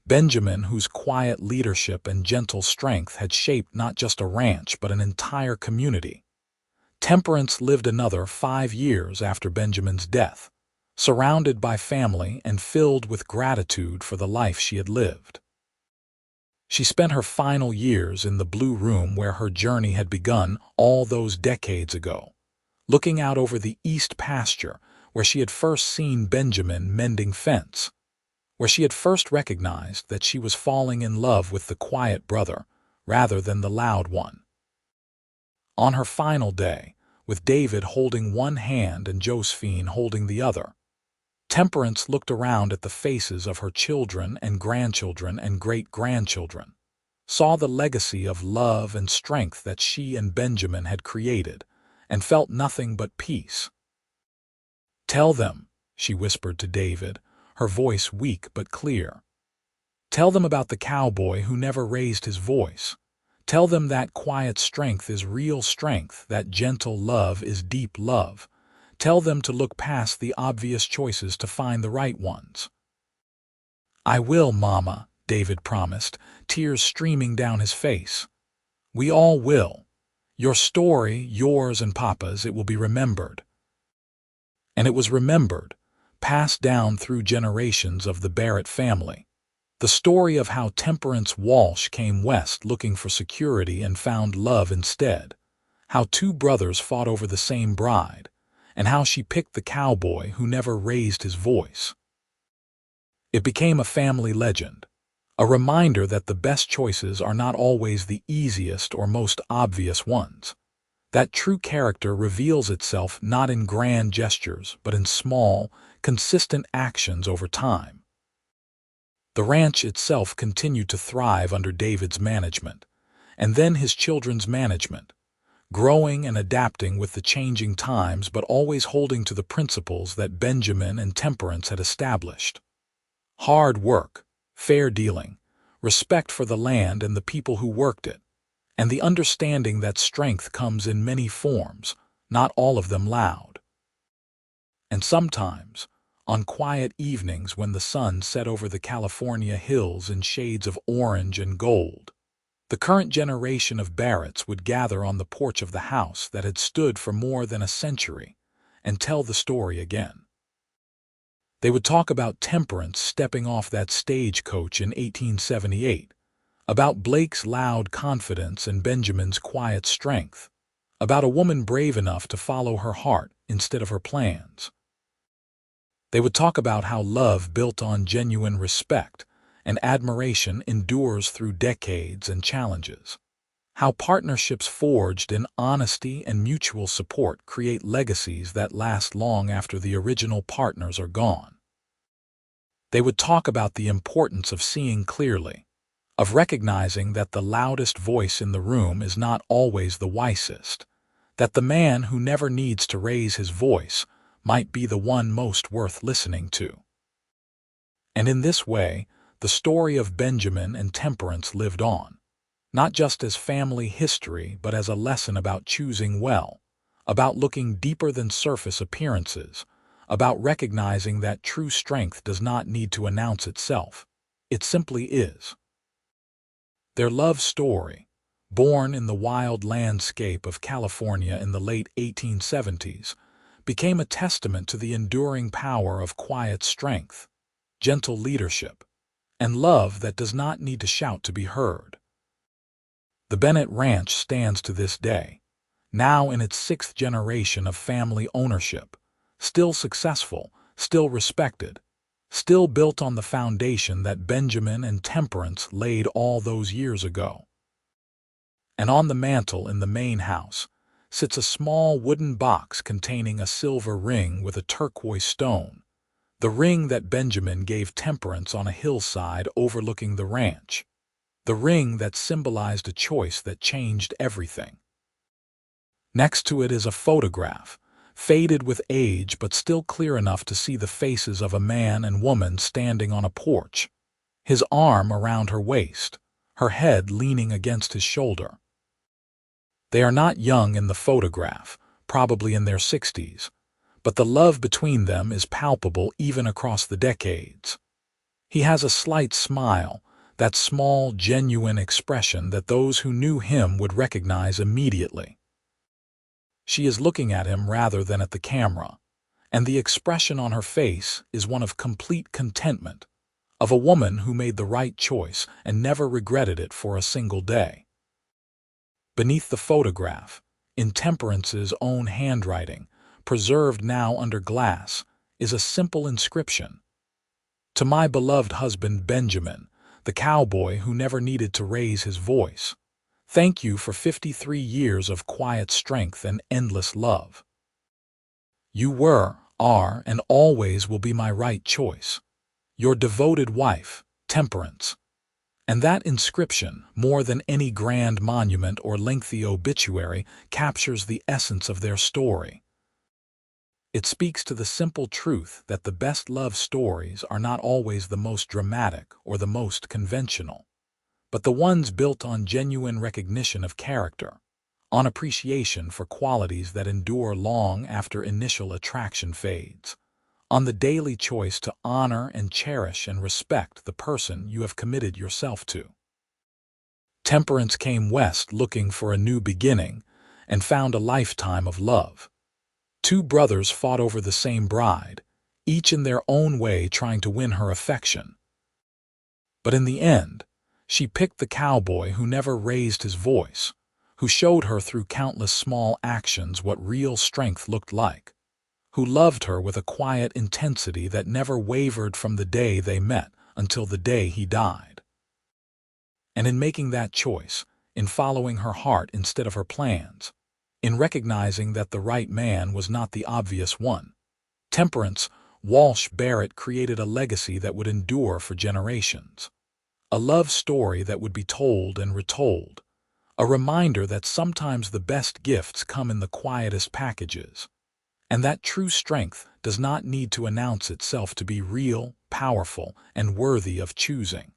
Benjamin whose quiet leadership and gentle strength had shaped not just a ranch but an entire community. Temperance lived another 5 years after Benjamin's death, surrounded by family and filled with gratitude for the life she had lived. She spent her final years in the blue room where her journey had begun all those decades ago, looking out over the east pasture where she had first seen Benjamin mending fence, where she had first recognized that she was falling in love with the quiet brother rather than the loud one. On her final day, with David holding one hand and Josephine holding the other, Temperance looked around at the faces of her children and grandchildren and great-grandchildren, saw the legacy of love and strength that she and Benjamin had created, and felt nothing but peace. "Tell them," she whispered to David, her voice weak but clear. "Tell them about the cowboy who never raised his voice. Tell them that quiet strength is real strength, that gentle love is deep love. Tell them to look past the obvious choices to find the right ones." "I will, Mama," David promised, tears streaming down his face. "We all will. Your story, yours and Papa's, it will be remembered." And it was remembered, passed down through generations of the Barrett family. The story of how Temperance Walsh came west looking for security and found love instead, how two brothers fought over the same bride, and how she picked the cowboy who never raised his voice. It became a family legend, a reminder that the best choices are not always the easiest or most obvious ones, that true character reveals itself not in grand gestures but in small, consistent actions over time. The ranch itself continued to thrive under David's management, and then his children's management, growing and adapting with the changing times but always holding to the principles that Benjamin and Temperance had established. Hard work, fair dealing, respect for the land and the people who worked it, and the understanding that strength comes in many forms, not all of them loud. And sometimes, on quiet evenings when the sun set over the California hills in shades of orange and gold, The current generation of Barretts would gather on the porch of the house that had stood for more than a century and tell the story again. They would talk about Temperance stepping off that stagecoach in 1878, about Blake's loud confidence and Benjamin's quiet strength, about a woman brave enough to follow her heart instead of her plans. They would talk about how love built on genuine respect and admiration endures through decades and challenges, how partnerships forged in honesty and mutual support create legacies that last long after the original partners are gone. They would talk about the importance of seeing clearly, of recognizing that the loudest voice in the room is not always the wisest, that the man who never needs to raise his voice might be the one most worth listening to. And in this way, the story of Benjamin and Temperance lived on, not just as family history but as a lesson about choosing well, about looking deeper than surface appearances, about recognizing that true strength does not need to announce itself. It simply is. Their love story, born in the wild landscape of California in the late 1870s, became a testament to the enduring power of quiet strength, gentle leadership, and love that does not need to shout to be heard. The Bennett Ranch stands to this day, now in its sixth generation of family ownership, still successful, still respected, still built on the foundation that Benjamin and Temperance laid all those years ago. And on the mantel in the main house sits a small wooden box containing a silver ring with a turquoise stone, the ring that Benjamin gave Temperance on a hillside overlooking the ranch, the ring that symbolized a choice that changed everything. Next to it is a photograph, faded with age but still clear enough to see the faces of a man and woman standing on a porch, his arm around her waist, her head leaning against his shoulder. They are not young in the photograph, probably in their 60s, but the love between them is palpable even across the decades. He has a slight smile, that small, genuine expression that those who knew him would recognize immediately. She is looking at him rather than at the camera, and the expression on her face is one of complete contentment, of a woman who made the right choice and never regretted it for a single day. Beneath the photograph, in Temperance's own handwriting, preserved now under glass, is a simple inscription. To my beloved husband Benjamin, the cowboy who never needed to raise his voice, thank you for 53 years of quiet strength and endless love. You were, are, and always will be my right choice. Your devoted wife, Temperance. And that inscription, more than any grand monument or lengthy obituary, captures the essence of their story. It speaks to the simple truth that the best love stories are not always the most dramatic or the most conventional, but the ones built on genuine recognition of character, on appreciation for qualities that endure long after initial attraction fades, on the daily choice to honor and cherish and respect the person you have committed yourself to. Temperance came west looking for a new beginning and found a lifetime of love. Two brothers fought over the same bride, each in their own way trying to win her affection. But in the end, she picked the cowboy who never raised his voice, who showed her through countless small actions what real strength looked like, who loved her with a quiet intensity that never wavered from the day they met until the day he died. And in making that choice, in following her heart instead of her plans, in recognizing that the right man was not the obvious one, Temperance Walsh Barrett created a legacy that would endure for generations. A love story that would be told and retold, a reminder that sometimes the best gifts come in the quietest packages, and that true strength does not need to announce itself to be real, powerful, and worthy of choosing.